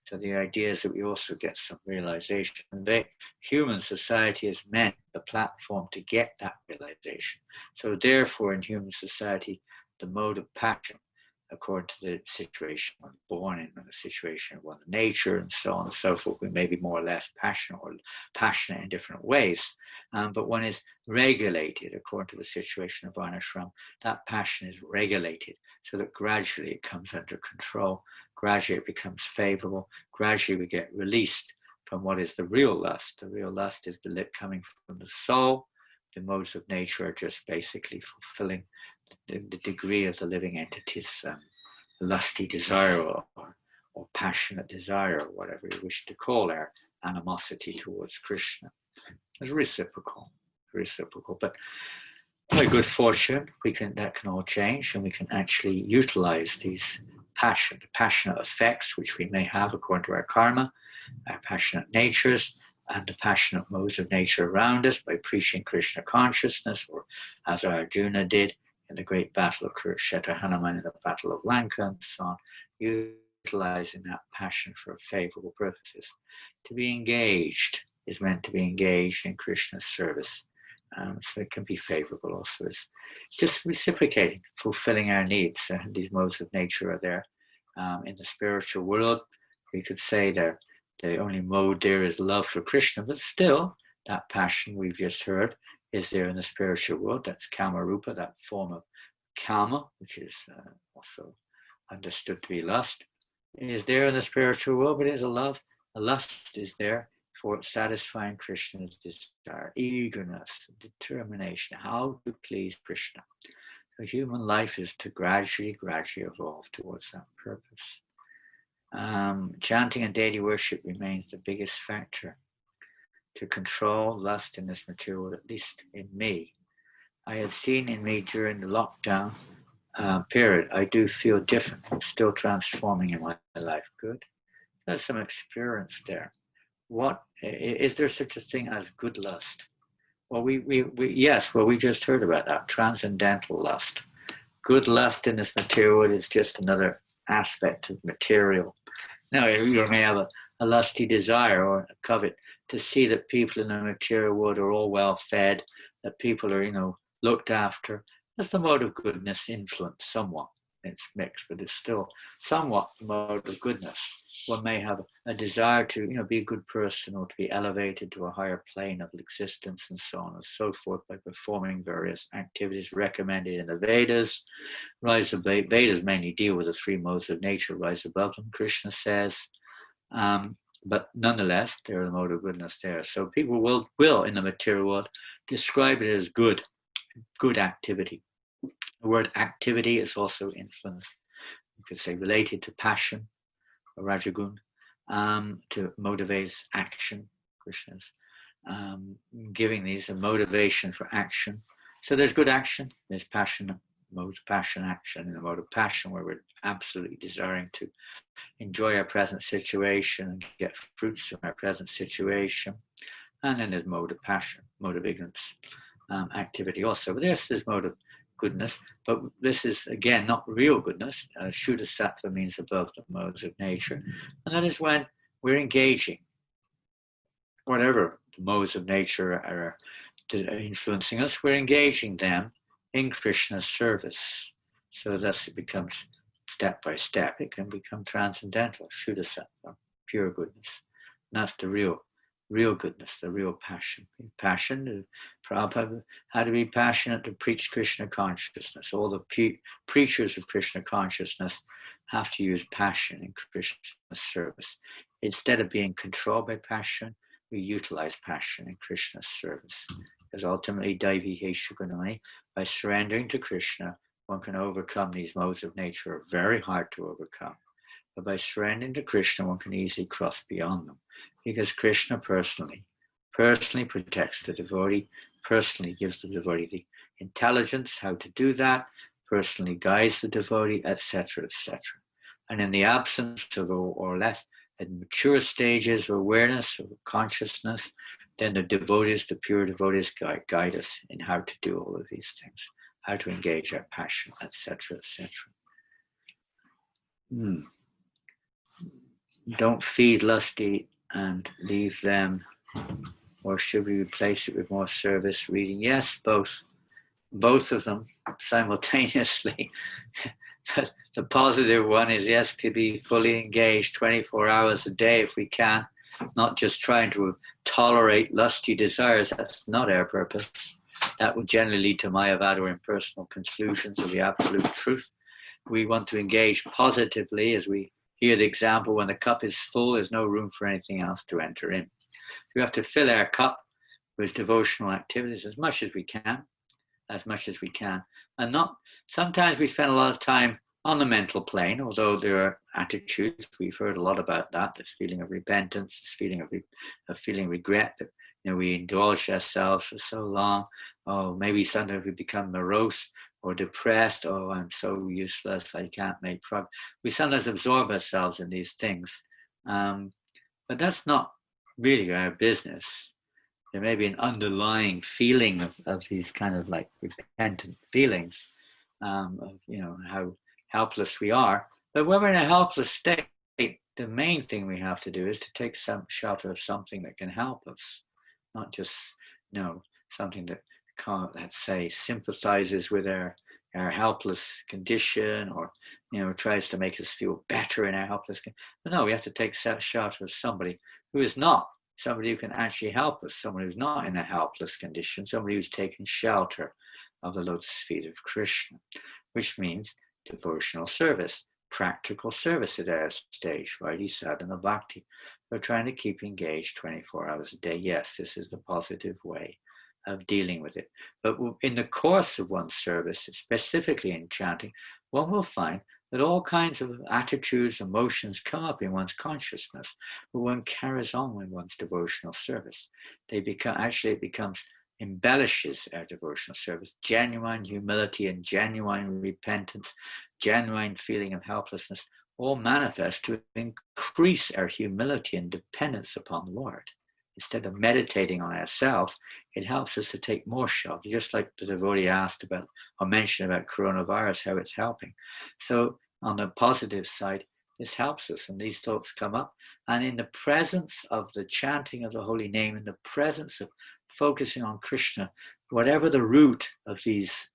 So the idea is that we also get some realization. And human society is meant the platform to get that realization. So therefore, in human society, the mode of passion, according to the situation one born in, and the situation of one's nature, and so on and so forth, we may be more or less passionate in different ways. But one is regulated according to the situation of varnashram. That passion is regulated so that gradually it comes under control. Gradually it becomes favorable. Gradually we get released from what is the real lust. The real lust is the coming from the soul, the modes of nature are just basically fulfilling the degree of the living entity's lusty desire or passionate desire, or whatever you wish to call our animosity towards Krishna. It's reciprocal, but by good fortune, that can all change, and we can actually utilize these passionate effects which we may have according to our karma, our passionate natures, and the passionate modes of nature around us by preaching Krishna consciousness, or as Arjuna did in the great battle of Kurukshetra, Hanuman in the battle of Lanka, and so on, utilizing that passion for favorable purposes. To be engaged is meant to be engaged in Krishna's service. So it can be favorable also. It's just reciprocating, fulfilling our needs. These modes of nature are there. In the spiritual world, we could say that the only mode there is love for Krishna, but still, that passion we've just heard is there in the spiritual world. That's kama rupa, that form of kama, which is also understood to be lust. It is there in the spiritual world, but it is a love. A lust is there for satisfying Krishna's desire, eagerness, determination, how to please Krishna. So human life is to gradually evolve towards that purpose. Chanting and deity worship remains the biggest factor to control lust in this material world, at least in me. I had seen in me during the lockdown period, I do feel different. I'm still transforming in my life. Good. There's some experience there. What is there such a thing as good lust? Well, we just heard about that, transcendental lust. Good lust in this material world is just another aspect of material. Now, you may have a lusty desire or a covet to see that people in the material world are all well fed, that people are, looked after. That's the mode of goodness influenced somewhat. It's mixed, but it's still somewhat the mode of goodness. One may have a desire to, be a good person or to be elevated to a higher plane of existence and so on and so forth by performing various activities recommended in the Vedas. Vedas mainly deal with the three modes of nature, rise above them, Krishna says. But nonetheless, there is a mode of goodness there. So people will in the material world describe it as good activity. The word activity is also influenced, you could say, related to passion, or rajagun, to motivates action. Krishna's giving these a motivation for action. So there's good action, there's passion, mode of passion action, and a mode of passion where we're absolutely desiring to enjoy our present situation and get fruits from our present situation. And then there's mode of passion, mode of ignorance, activity also. But this is mode of goodness, but this is again not real goodness. Shuddha sattva means above the modes of nature, and that is when we're engaging whatever the modes of nature are influencing us, we're engaging them in Krishna's service. So thus it becomes step by step, it can become transcendental, Shuddha sattva, pure goodness. And that's the real goodness, the real passion. Passion, Prabhupada had to be passionate to preach Krishna consciousness. All the preachers of Krishna consciousness have to use passion in Krishna's service. Instead of being controlled by passion, we utilize passion in Krishna's service. Because ultimately, Daivi Heshuganani, by surrendering to Krishna, one can overcome these modes of nature, are very hard to overcome. But by surrendering to Krishna, one can easily cross beyond them. Because Krishna personally protects the devotee, personally gives the devotee the intelligence how to do that, personally guides the devotee, etc., etc. And in the absence of or less at mature stages of awareness or consciousness, then the devotees, the pure devotees, guide us in how to do all of these things, how to engage our passion, etc., etc. Don't feed lusty and leave them, or should we replace it with more service reading? Yes, both of them simultaneously. But the positive one is, yes, to be fully engaged 24 hours a day if we can, not just trying to tolerate lusty desires. That's not our purpose. That would generally lead to Mayavada or impersonal conclusions of the absolute truth. We want to engage positively as we hear the example, when the cup is full, there's no room for anything else to enter in. We have to fill our cup with devotional activities as much as we can, and not, sometimes we spend a lot of time on the mental plane, although there are attitudes, we've heard a lot about that, this feeling of repentance, this feeling of feeling regret that, we indulge ourselves for so long. Oh, maybe sometimes we become morose or depressed. Oh, I'm so useless, I can't make progress. We sometimes absorb ourselves in these things, but that's not really our business. There may be an underlying feeling of these kind of like repentant feelings, of how helpless we are. But when we're in a helpless state, the main thing we have to do is to take some shelter of something that can help us, not just something that let's say sympathizes with our helpless condition, or tries to make us feel better in our helpless condition. But no, we have to take shelter of somebody who is not, somebody who can actually help us, someone who's not in a helpless condition, somebody who's taken shelter of the lotus feet of Krishna, which means devotional service, practical service at our stage, righty sadhana bhakti. We're trying to keep engaged 24 hours a day. Yes, this is the positive way of dealing with it. But in the course of one's service, specifically in chanting, one will find that all kinds of attitudes, emotions come up in one's consciousness, but one carries on with one's devotional service. It becomes embellishes our devotional service. Genuine humility and genuine repentance, genuine feeling of helplessness, all manifest to increase our humility and dependence upon the Lord. Instead of meditating on ourselves, it helps us to take more shelter, just like the devotee asked about or mentioned about coronavirus, how it's helping. So on the positive side, this helps us, and these thoughts come up. And in the presence of the chanting of the holy name, in the presence of focusing on Krishna, whatever the root of these,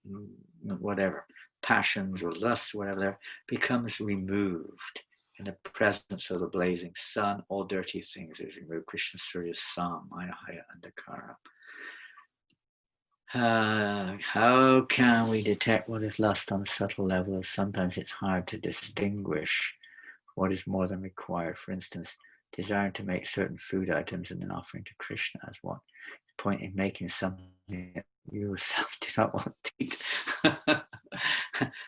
passions or lusts, whatever, becomes removed. In the presence of the blazing sun, all dirty things is removed. Krishna Surya's Sam, Maya, Haya, Andhakara. How can we detect what is lust on a subtle level? Sometimes it's hard to distinguish what is more than required. For instance, desiring to make certain food items and then offering to Krishna as one. The point in making something that you yourself do not want to eat.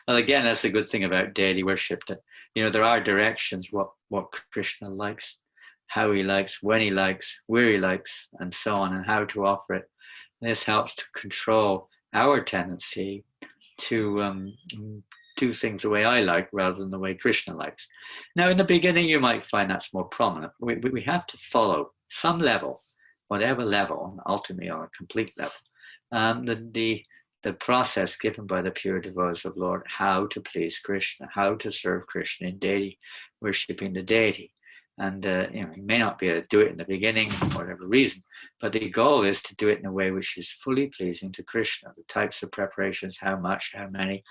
Well, again, that's a good thing about daily worship, that there are directions what Krishna likes, how he likes, when he likes, where he likes, and so on, and how to offer it. This helps to control our tendency to do things the way I like rather than the way Krishna likes. Now, in the beginning, you might find that's more prominent. We have to follow some level, whatever level, ultimately on a complete level, the process given by the pure devotees of Lord, how to please Krishna, how to serve Krishna in daily worshipping the deity. And you may not be able to do it in the beginning for whatever reason, but the goal is to do it in a way which is fully pleasing to Krishna. The types of preparations, how much, how many,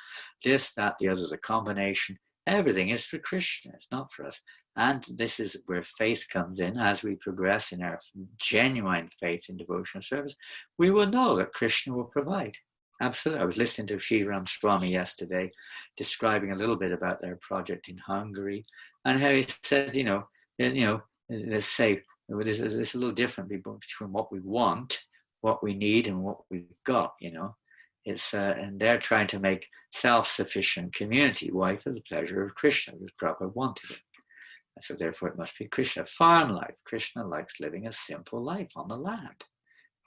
this, that, the other is a combination. Everything is for Krishna, it's not for us. And this is where faith comes in. As we progress in our genuine faith in devotional service, we will know that Krishna will provide. Absolutely. I was listening to Sriram Swami yesterday, describing a little bit about their project in Hungary, and how he said, let's say there's a little difference between what we want, what we need, and what we've got. It's and they're trying to make self-sufficient community. Why? For the pleasure of Krishna, because Prabhupada wanted it. And so therefore it must be Krishna. Farm life. Krishna likes living a simple life on the land.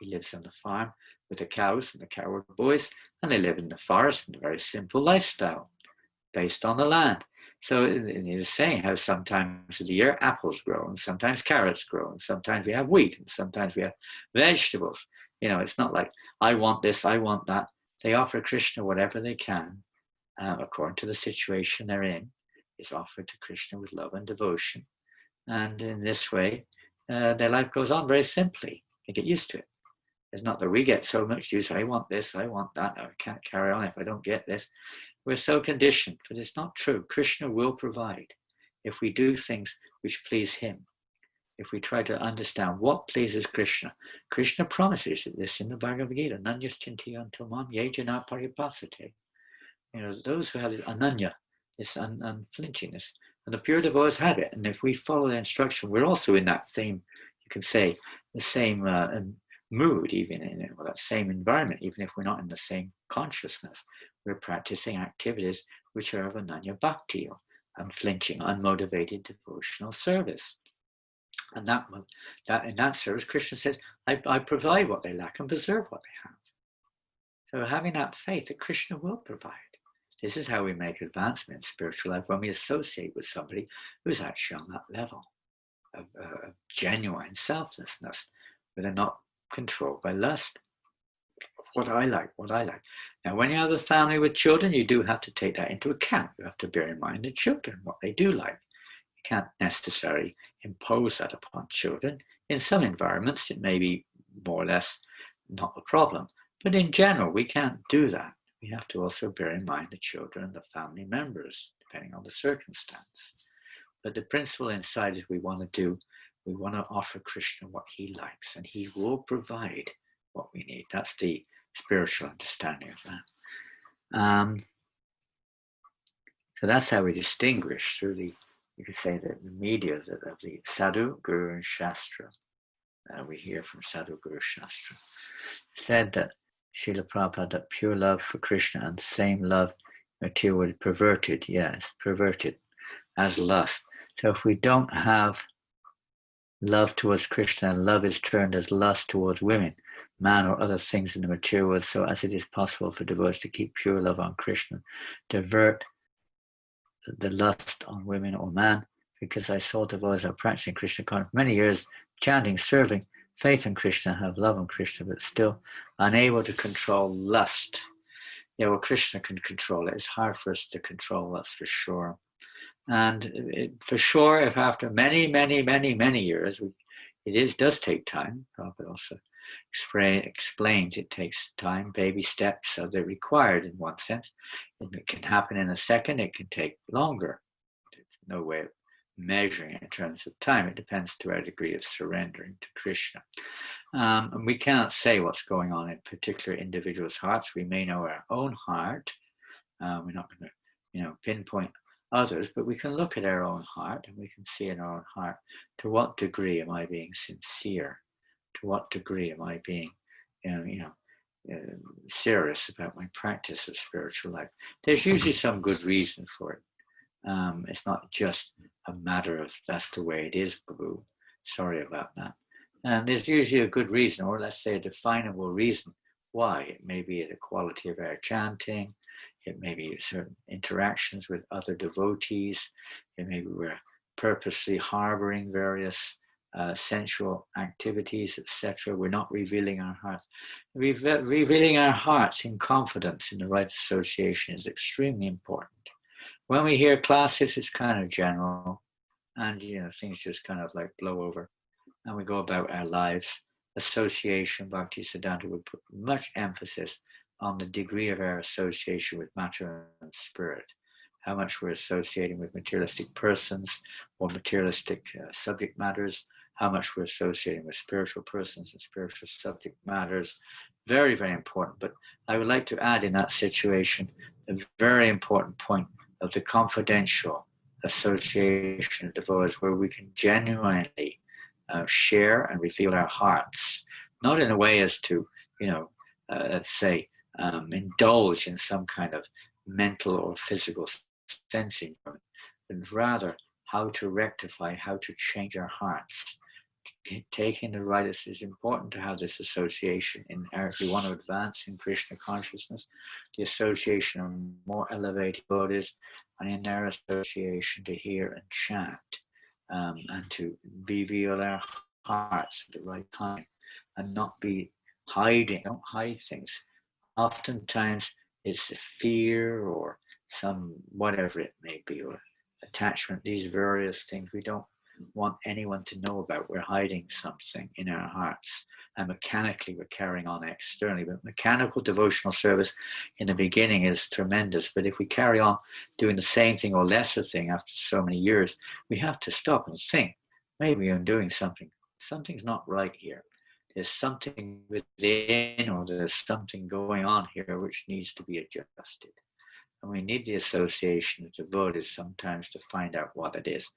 He lives on the farm with the cows and the cowherd boys, and they live in the forest in a very simple lifestyle based on the land. So he was saying how sometimes of the year apples grow, and sometimes carrots grow, and sometimes we have wheat, and sometimes we have vegetables. It's not like, I want this, I want that. They offer Krishna whatever they can, according to the situation they're in, is offered to Krishna with love and devotion. And in this way, their life goes on very simply. They get used to it. It's not that we get so much use, I want this, I want that, I can't carry on if I don't get this. We're so conditioned, but it's not true. Krishna will provide if we do things which please him. If we try to understand what pleases Krishna. Krishna promises this in the Bhagavad Gita. Ananyas chintayanto mam ye jana paripasate. Those who have ananya, this unflinchingness, and the pure devotees have it. And if we follow the instruction, we're also in that same, you can say, the same mood, even in that same environment, even if we're not in the same consciousness. We're practicing activities which are of Ananya Bhakti, or unflinching, unmotivated devotional service. And in that service, Krishna says, I provide what they lack and preserve what they have. So having that faith that Krishna will provide. This is how we make advancement in spiritual life, when we associate with somebody who's actually on that level of genuine selflessness, where they're not controlled by lust. What I like. Now, when you have a family with children, you do have to take that into account. You have to bear in mind the children, what they do like. You can't necessarily impose that upon children. In some environments, it may be more or less not the problem. But in general, we can't do that. We have to also bear in mind the children and the family members, depending on the circumstance. But the principle inside is we want to offer Krishna what he likes, and he will provide what we need. That's the spiritual understanding of that. So that's how we distinguish through you could say that the media of the Sadhu, Guru, and Shastra. We hear from Sadhu, Guru, Shastra. Said that Srila Prabhupada, that pure love for Krishna and the same love material is perverted. Yes, perverted as lust. So if we don't have love towards Krishna, and love is turned as lust towards women, man, or other things in the material world, so as it is possible for devotees to keep pure love on Krishna, divert the lust on women or man, because I saw devotees are practicing Krishna for many years, chanting, serving, faith in Krishna, have love in Krishna, but still unable to control lust. Yeah, well, Krishna can control it. It's hard for us to control, that's for sure. And for sure, if after many, many, many, many years, it does take time. Prabhupada also explains it takes time, baby steps, so they're required in one sense. It can happen in a second, it can take longer. There's no way of measuring it in terms of time. It depends to our degree of surrendering to Krishna. And we can't say what's going on in particular individuals' hearts. We may know our own heart. We're not going to, pinpoint others, but we can look at our own heart, and we can see in our own heart, to what degree am I being sincere? To what degree am I being, serious about my practice of spiritual life? There's usually some good reason for it. It's not just a matter of that's the way it is, Prabhu. Sorry about that. And there's usually a good reason, or let's say a definable reason why. It may be the quality of our chanting. It may be certain interactions with other devotees. It may be we're purposely harboring various sensual activities, etc. We're not revealing our hearts. Revealing our hearts in confidence in the right association is extremely important. When we hear classes, it's kind of general, and things just kind of like blow over, and we go about our lives. Association, Bhakti Siddhanta would put much emphasis on the degree of our association with matter and spirit, how much we're associating with materialistic persons or materialistic subject matters, how much we're associating with spiritual persons and spiritual subject matters. Very, very important. But I would like to add in that situation a very important point of the confidential association of devotees, where we can genuinely share and reveal our hearts, not in a way as to, let's say, indulge in some kind of mental or physical sensing, but rather how to rectify, how to change our hearts. Taking the right, it is important to have this association if we want to advance in Krishna consciousness, the association of more elevated devotees, and in their association to hear and chant, and to reveal our hearts at the right time, and not be hiding. Don't hide things. Oftentimes it's a fear or some whatever it may be, or attachment, these various things we don't want anyone to know about. We're hiding something in our hearts, and mechanically we're carrying on externally. But mechanical devotional service in the beginning is tremendous, but if we carry on doing the same thing or lesser thing after so many years, we have to stop and think, maybe I'm doing something's not right here. There's something within, or there's something going on here which needs to be adjusted. And we need the association of devotees sometimes to find out what it is.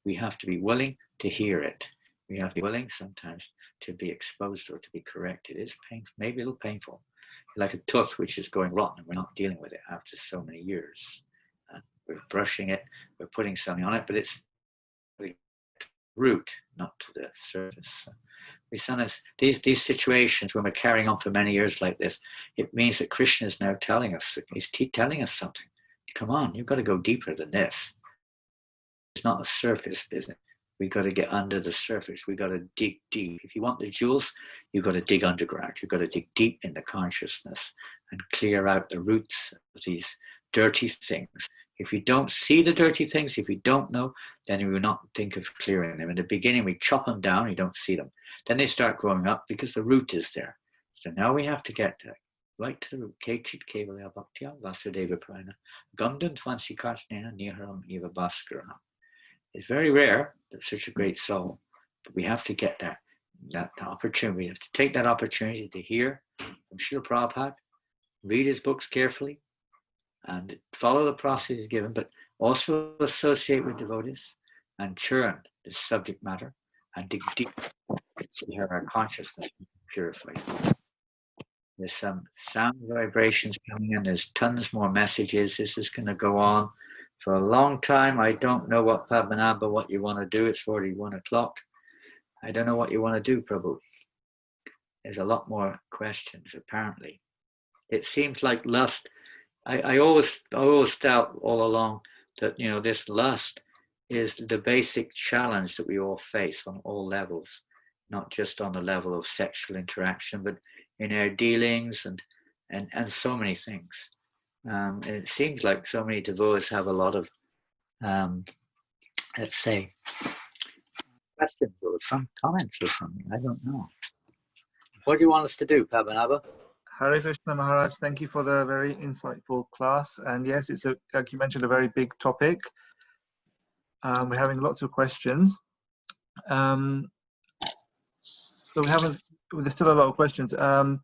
We have to be willing to hear it. We have to be willing sometimes to be exposed or to be corrected. It's painful, maybe a little painful. Like a tooth which is going rotten, and we're not dealing with it after so many years. We're brushing it, we're putting something on it, but it's the root, not to the surface. We sometimes, these situations when we're carrying on for many years like this, it means that Krishna is now telling us, he's telling us something. Come on, you've got to go deeper than this. It's not a surface business. We've got to get under the surface. We've got to dig deep. If you want the jewels, you've got to dig underground. You've got to dig deep in the consciousness and clear out the roots of these dirty things. If we don't see the dirty things, if we don't know, then we will not think of clearing them. In the beginning, we chop them down, you don't see them. Then they start growing up because the root is there. So now we have to get right to the root. Kechit kevalya bhaktya vasudeva prana gandhan tvansi karsnena niharam eva bhaskara. It's very rare that such a great soul, but we have to get that opportunity. We have to take that opportunity to hear from Srila Prabhupada, read his books carefully, and follow the process he's given, but also associate with devotees and churn this subject matter and dig deep and see how our consciousness is purified. There's some sound vibrations coming in. There's tons more messages. This is going to go on for a long time. I don't know what Padmanabha, what you want to do. It's already 1 o'clock. I don't know what you want to do, Prabhu. There's a lot more questions, apparently. It seems like lust. I always felt all along that, you know, this lust is the basic challenge that we all face on all levels, not just on the level of sexual interaction, but in our dealings and so many things. And it seems like so many devotees have a lot of, let's say, questions or some comments or something. I don't know. What do you want us to do, Padmanabha? Hare Krishna Maharaj, thank you for the very insightful class. And yes, it's like you mentioned, a very big topic. We're having lots of questions. So there's still a lot of questions. I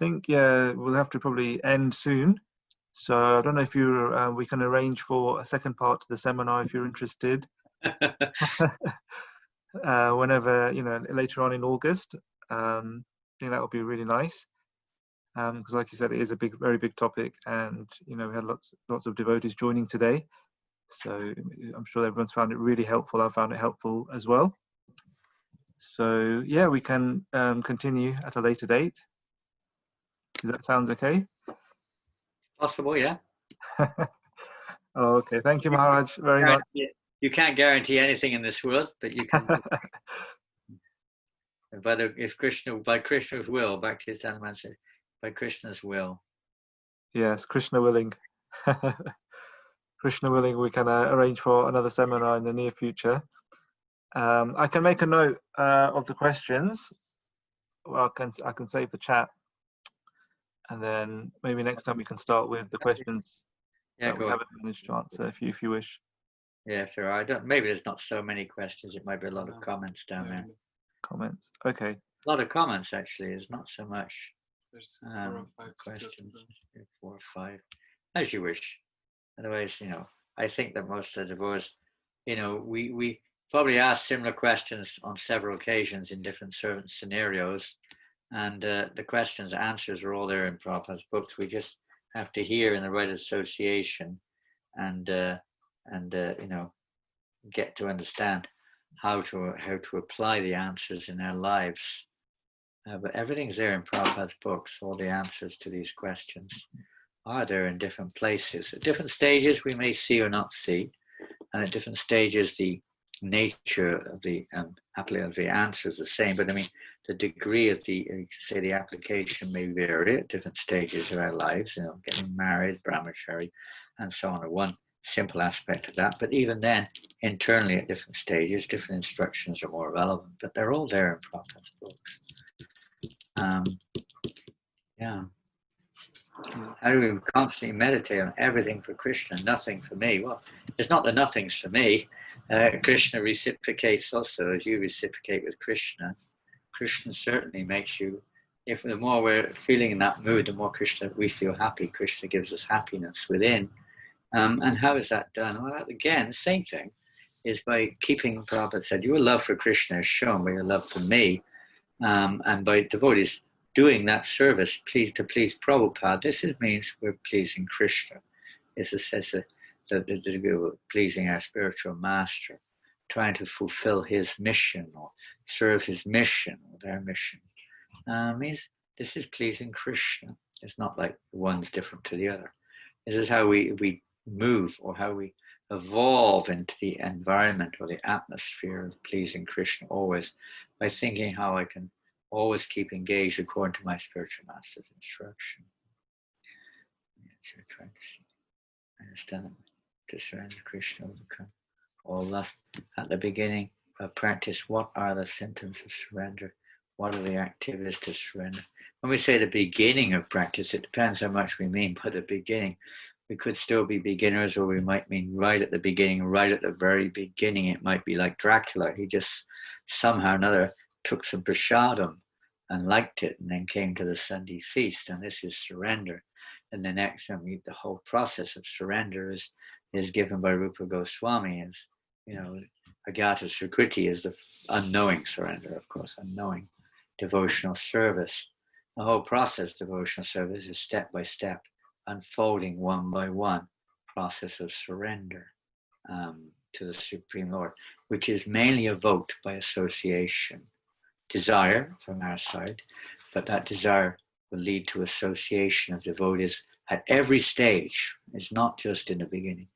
think, yeah, we'll have to probably end soon. So I don't know if we can arrange for a second part to the seminar if you're interested. Whenever, you know, later on in August. I think that would be really nice. Because like you said, it is a very big topic, and you know, we had lots of devotees joining today, so I'm sure everyone's found it really helpful. I found it helpful as well. So yeah, we can continue at a later date. Does that sound okay? Possible, yeah. Okay, thank you, Maharaj, very much. You can't guarantee anything in this world, but you can. If by Krishna's will, back to his Janananda said, by Krishna's will. Yes, Krishna willing. Krishna willing, we can arrange for another seminar in the near future. I can make a note of the questions. Well, I can save the chat, and then maybe next time we can start with the questions that we haven't managed to answer, if you wish. Yeah, sure. Maybe there's not so many questions. It might be a lot of comments down there. Comments. Okay. A lot of comments actually. There's not so much. There's 4 or 5 questions. 4 or 5, as you wish. Otherwise, you know, I think that most of the devotees, you know, we probably asked similar questions on several occasions in different certain scenarios, and the questions, answers are all there in Prabhupada's books. We just have to hear in the right association, and you know, get to understand how to apply the answers in our lives. But everything's there in Prabhupada's books. All the answers to these questions are there in different places. At different stages, we may see or not see, and at different stages, the nature of the answer is the same. But I mean, the degree of the application may vary at different stages of our lives. You know, getting married, brahmachari, and so on are one simple aspect of that. But even then, internally at different stages, different instructions are more relevant. But they're all there in Prabhupada's books. Yeah. How do we constantly meditate on everything for Krishna, nothing for me? Well, it's not the nothings for me. Krishna reciprocates also as you reciprocate with Krishna. Krishna certainly makes you, if the more we're feeling in that mood, the more Krishna we feel happy. Krishna gives us happiness within. And how is that done? Well, again, same thing. is by keeping, Prabhupada said, your love for Krishna is shown by your love for me, and by devotees doing that service to please Prabhupada. This means we're pleasing Krishna. This says that pleasing our spiritual master, trying to fulfill his mission or serve his mission or their mission. Means this is pleasing Krishna. It's not like one's different to the other. This is how we move, or how we evolve into the environment or the atmosphere of pleasing Krishna, always by thinking how I can always keep engaged according to my spiritual master's instruction. So trying to understand to surrender Krishna, overcome all lust. At the beginning of practice, what are the symptoms of surrender? What are the activities to surrender? When we say the beginning of practice, it depends how much we mean by the beginning. We could still be beginners, or we might mean right at the beginning, right at the very beginning. It might be like Dracula. He just somehow or another took some prasadam and liked it, and then came to the Sunday feast, and this is surrender. And the next time, the whole process of surrender is given by Rupa Goswami as, Agata Sukriti is the unknowing surrender, of course, unknowing devotional service. The whole process of devotional service is step by step, unfolding one by one process of surrender to the Supreme Lord, which is mainly evoked by association. Desire from our side, but that desire will lead to association of devotees at every stage. It's not just in the beginning.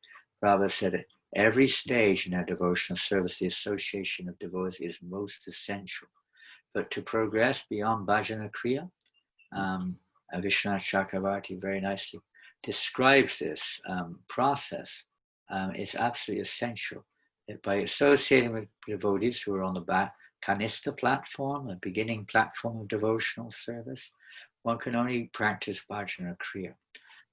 Prabhupada said it, every stage in our devotional service, the association of devotees is most essential. But to progress beyond bhajana kriya, Vishwanath Chakravarti very nicely describes this process. It's absolutely essential that by associating with devotees who are on the Kanista platform, the beginning platform of devotional service, one can only practice bhajana kriya.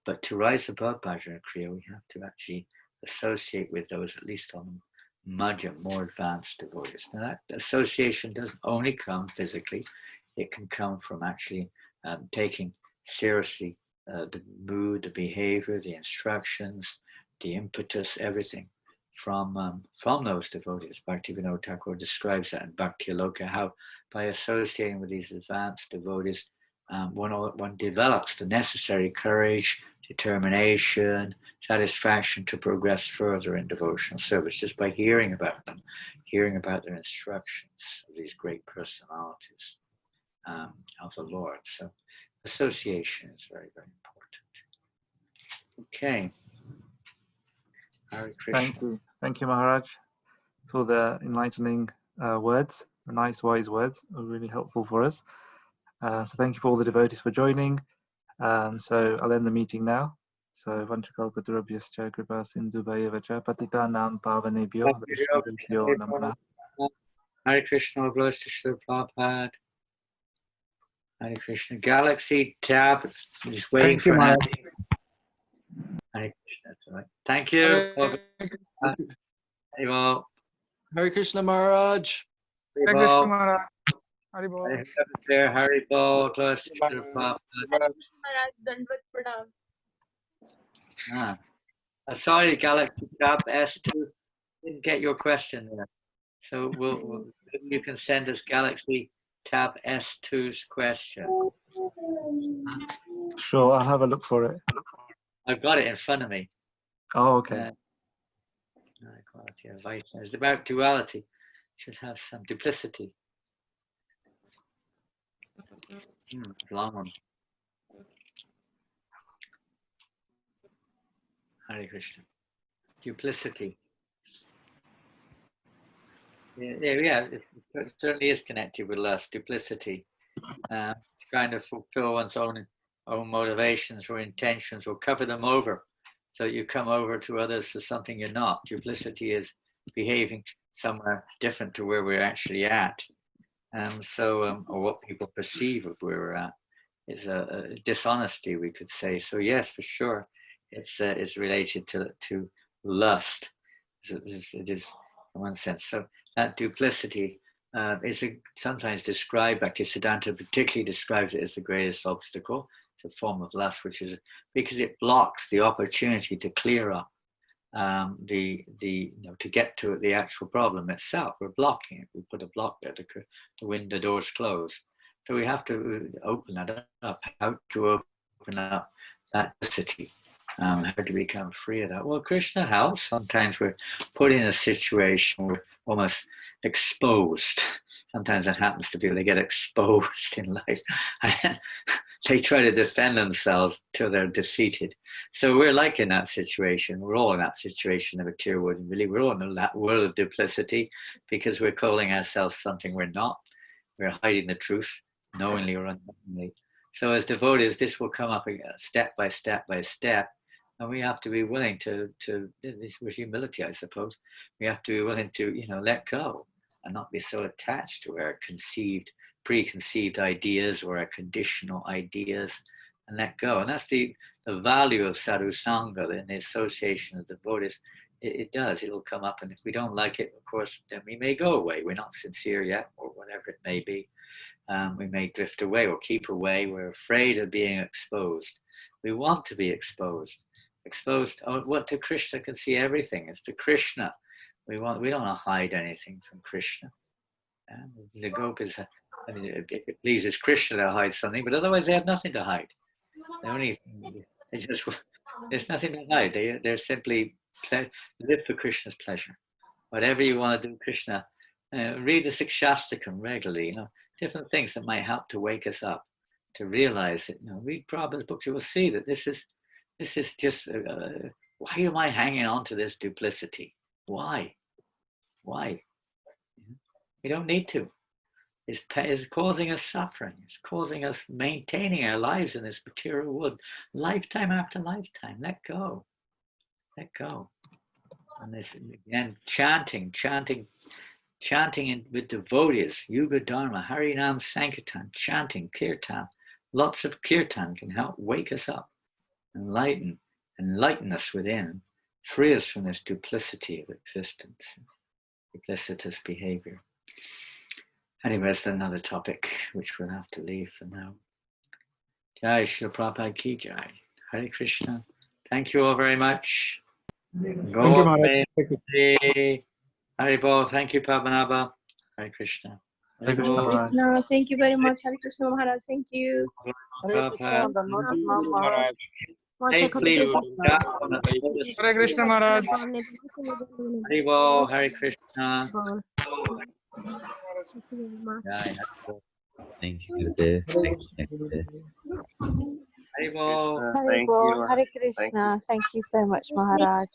But to rise above bhajana kriya, we have to actually associate with those, at least on madhyam, more advanced devotees. Now that association doesn't only come physically, it can come from actually taking seriously the mood, the behavior, the instructions, the impetus, everything from those devotees. Bhaktivinoda Thakur describes that in Bhakti Aloka, how by associating with these advanced devotees, one develops the necessary courage, determination, satisfaction to progress further in devotional service, just by hearing about them, hearing about their instructions of these great personalities of the Lord. So association is very, very important. Okay. Hare Krishna. Thank you, Maharaj, for the enlightening words, nice, wise words, really helpful for us. So thank you for all the devotees for joining. So I'll end the meeting now. So Vanchakalpatarabhyascha kripa sindhubhayavacha patitanam pavanebhyo vaishnavesyo namaha. Hare Krishna, glories to Srila Prabhupada. Hare Krishna. Galaxy tab is waiting for an answer. Hare Krishna, that's all right. Thank you. Hare Krishna Maharaj. Hare Krishna Maharaj. Hare Bol, glories to Srila Prabhupada. Sorry, Galaxy Tab S2, didn't get your question there. So you can send us Galaxy Tab S2's question. Sure, I'll have a look for it. I've got it in front of me. Oh, okay. Quality of vice. It's about duality. It should have some duplicity. Long one. Hare Krishna. Duplicity. Yeah, it certainly is connected with lust, duplicity. Trying to fulfill one's own motivations or intentions, or cover them over, so you come over to others as something you're not. Duplicity is behaving somewhere different to where we're actually at. Or what people perceive of where we're at is a dishonesty, we could say. So yes, for sure, it's related to lust. It is in one sense. So that duplicity is sometimes described, Bhaktisiddhanta particularly describes it as the greatest obstacle. It's a form of lust, which is because it blocks the opportunity to clear up to get to the actual problem itself. We're blocking it. We put a block there. The door's closed. So we have to open that up. How to open up that duplicity? How to become free of that? Well, Krishna helps. Sometimes we're put in a situation where we're almost exposed. Sometimes that happens to people. They get exposed in life. And they try to defend themselves till they're defeated. So we're like in that situation. We're all in that situation of a material world. And really, we're all in that world of duplicity because we're calling ourselves something we're not. We're hiding the truth, knowingly or unknowingly. So as devotees, this will come up step by step by step. And we have to be willing to this was humility, I suppose. We have to be willing to, let go and not be so attached to our preconceived ideas or our conditional ideas, and let go. And that's the value of sadhu sangha in the association of devotees. It does. It'll come up, and if we don't like it, of course, then we may go away. We're not sincere yet, or whatever it may be. We may drift away or keep away. We're afraid of being exposed. We want to be exposed. What to Krishna can see everything. It's to Krishna. We don't want to hide anything from Krishna. The gopis, it pleases Krishna to hide something, but otherwise they have nothing to hide. There's nothing to hide. They're simply live for Krishna's pleasure. Whatever you want to do, Krishna, read the Sikshastakam regularly. Different things that might help to wake us up, to realize that. Read Prabhupada's books. You will see that this is just. Why am I hanging on to this duplicity? Why? We don't need to. It's causing us suffering. It's causing us maintaining our lives in this material world, lifetime after lifetime. Let go. And this again, chanting with devotees, Yuga Dharma, Harinam Sankirtan, chanting, kirtan. Lots of kirtan can help wake us up, enlighten us within, free us from this duplicity of existence, duplicitous behavior. Anyway, that's another topic which we'll have to leave for now. Jai Srila Prabhupada Ki Jai. Hare Krishna. Thank you all very much. Go away. Hare Bol. Thank you, Padmanabha. Hare Krishna. Hare Krishna, Hare Maharaj. Krishna. Thank you very much. Hare Krishna Maharaj. Thank you. Hare Krishna, Maharaj. Safely. Hare Krishna Maharaj. Hare Bol. Hare Krishna. Thank you, Dev. Hare Bol. Hare Bol. Hare Krishna. Thank you so much, Maharaj.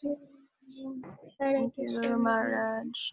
Thank you, Maharaj.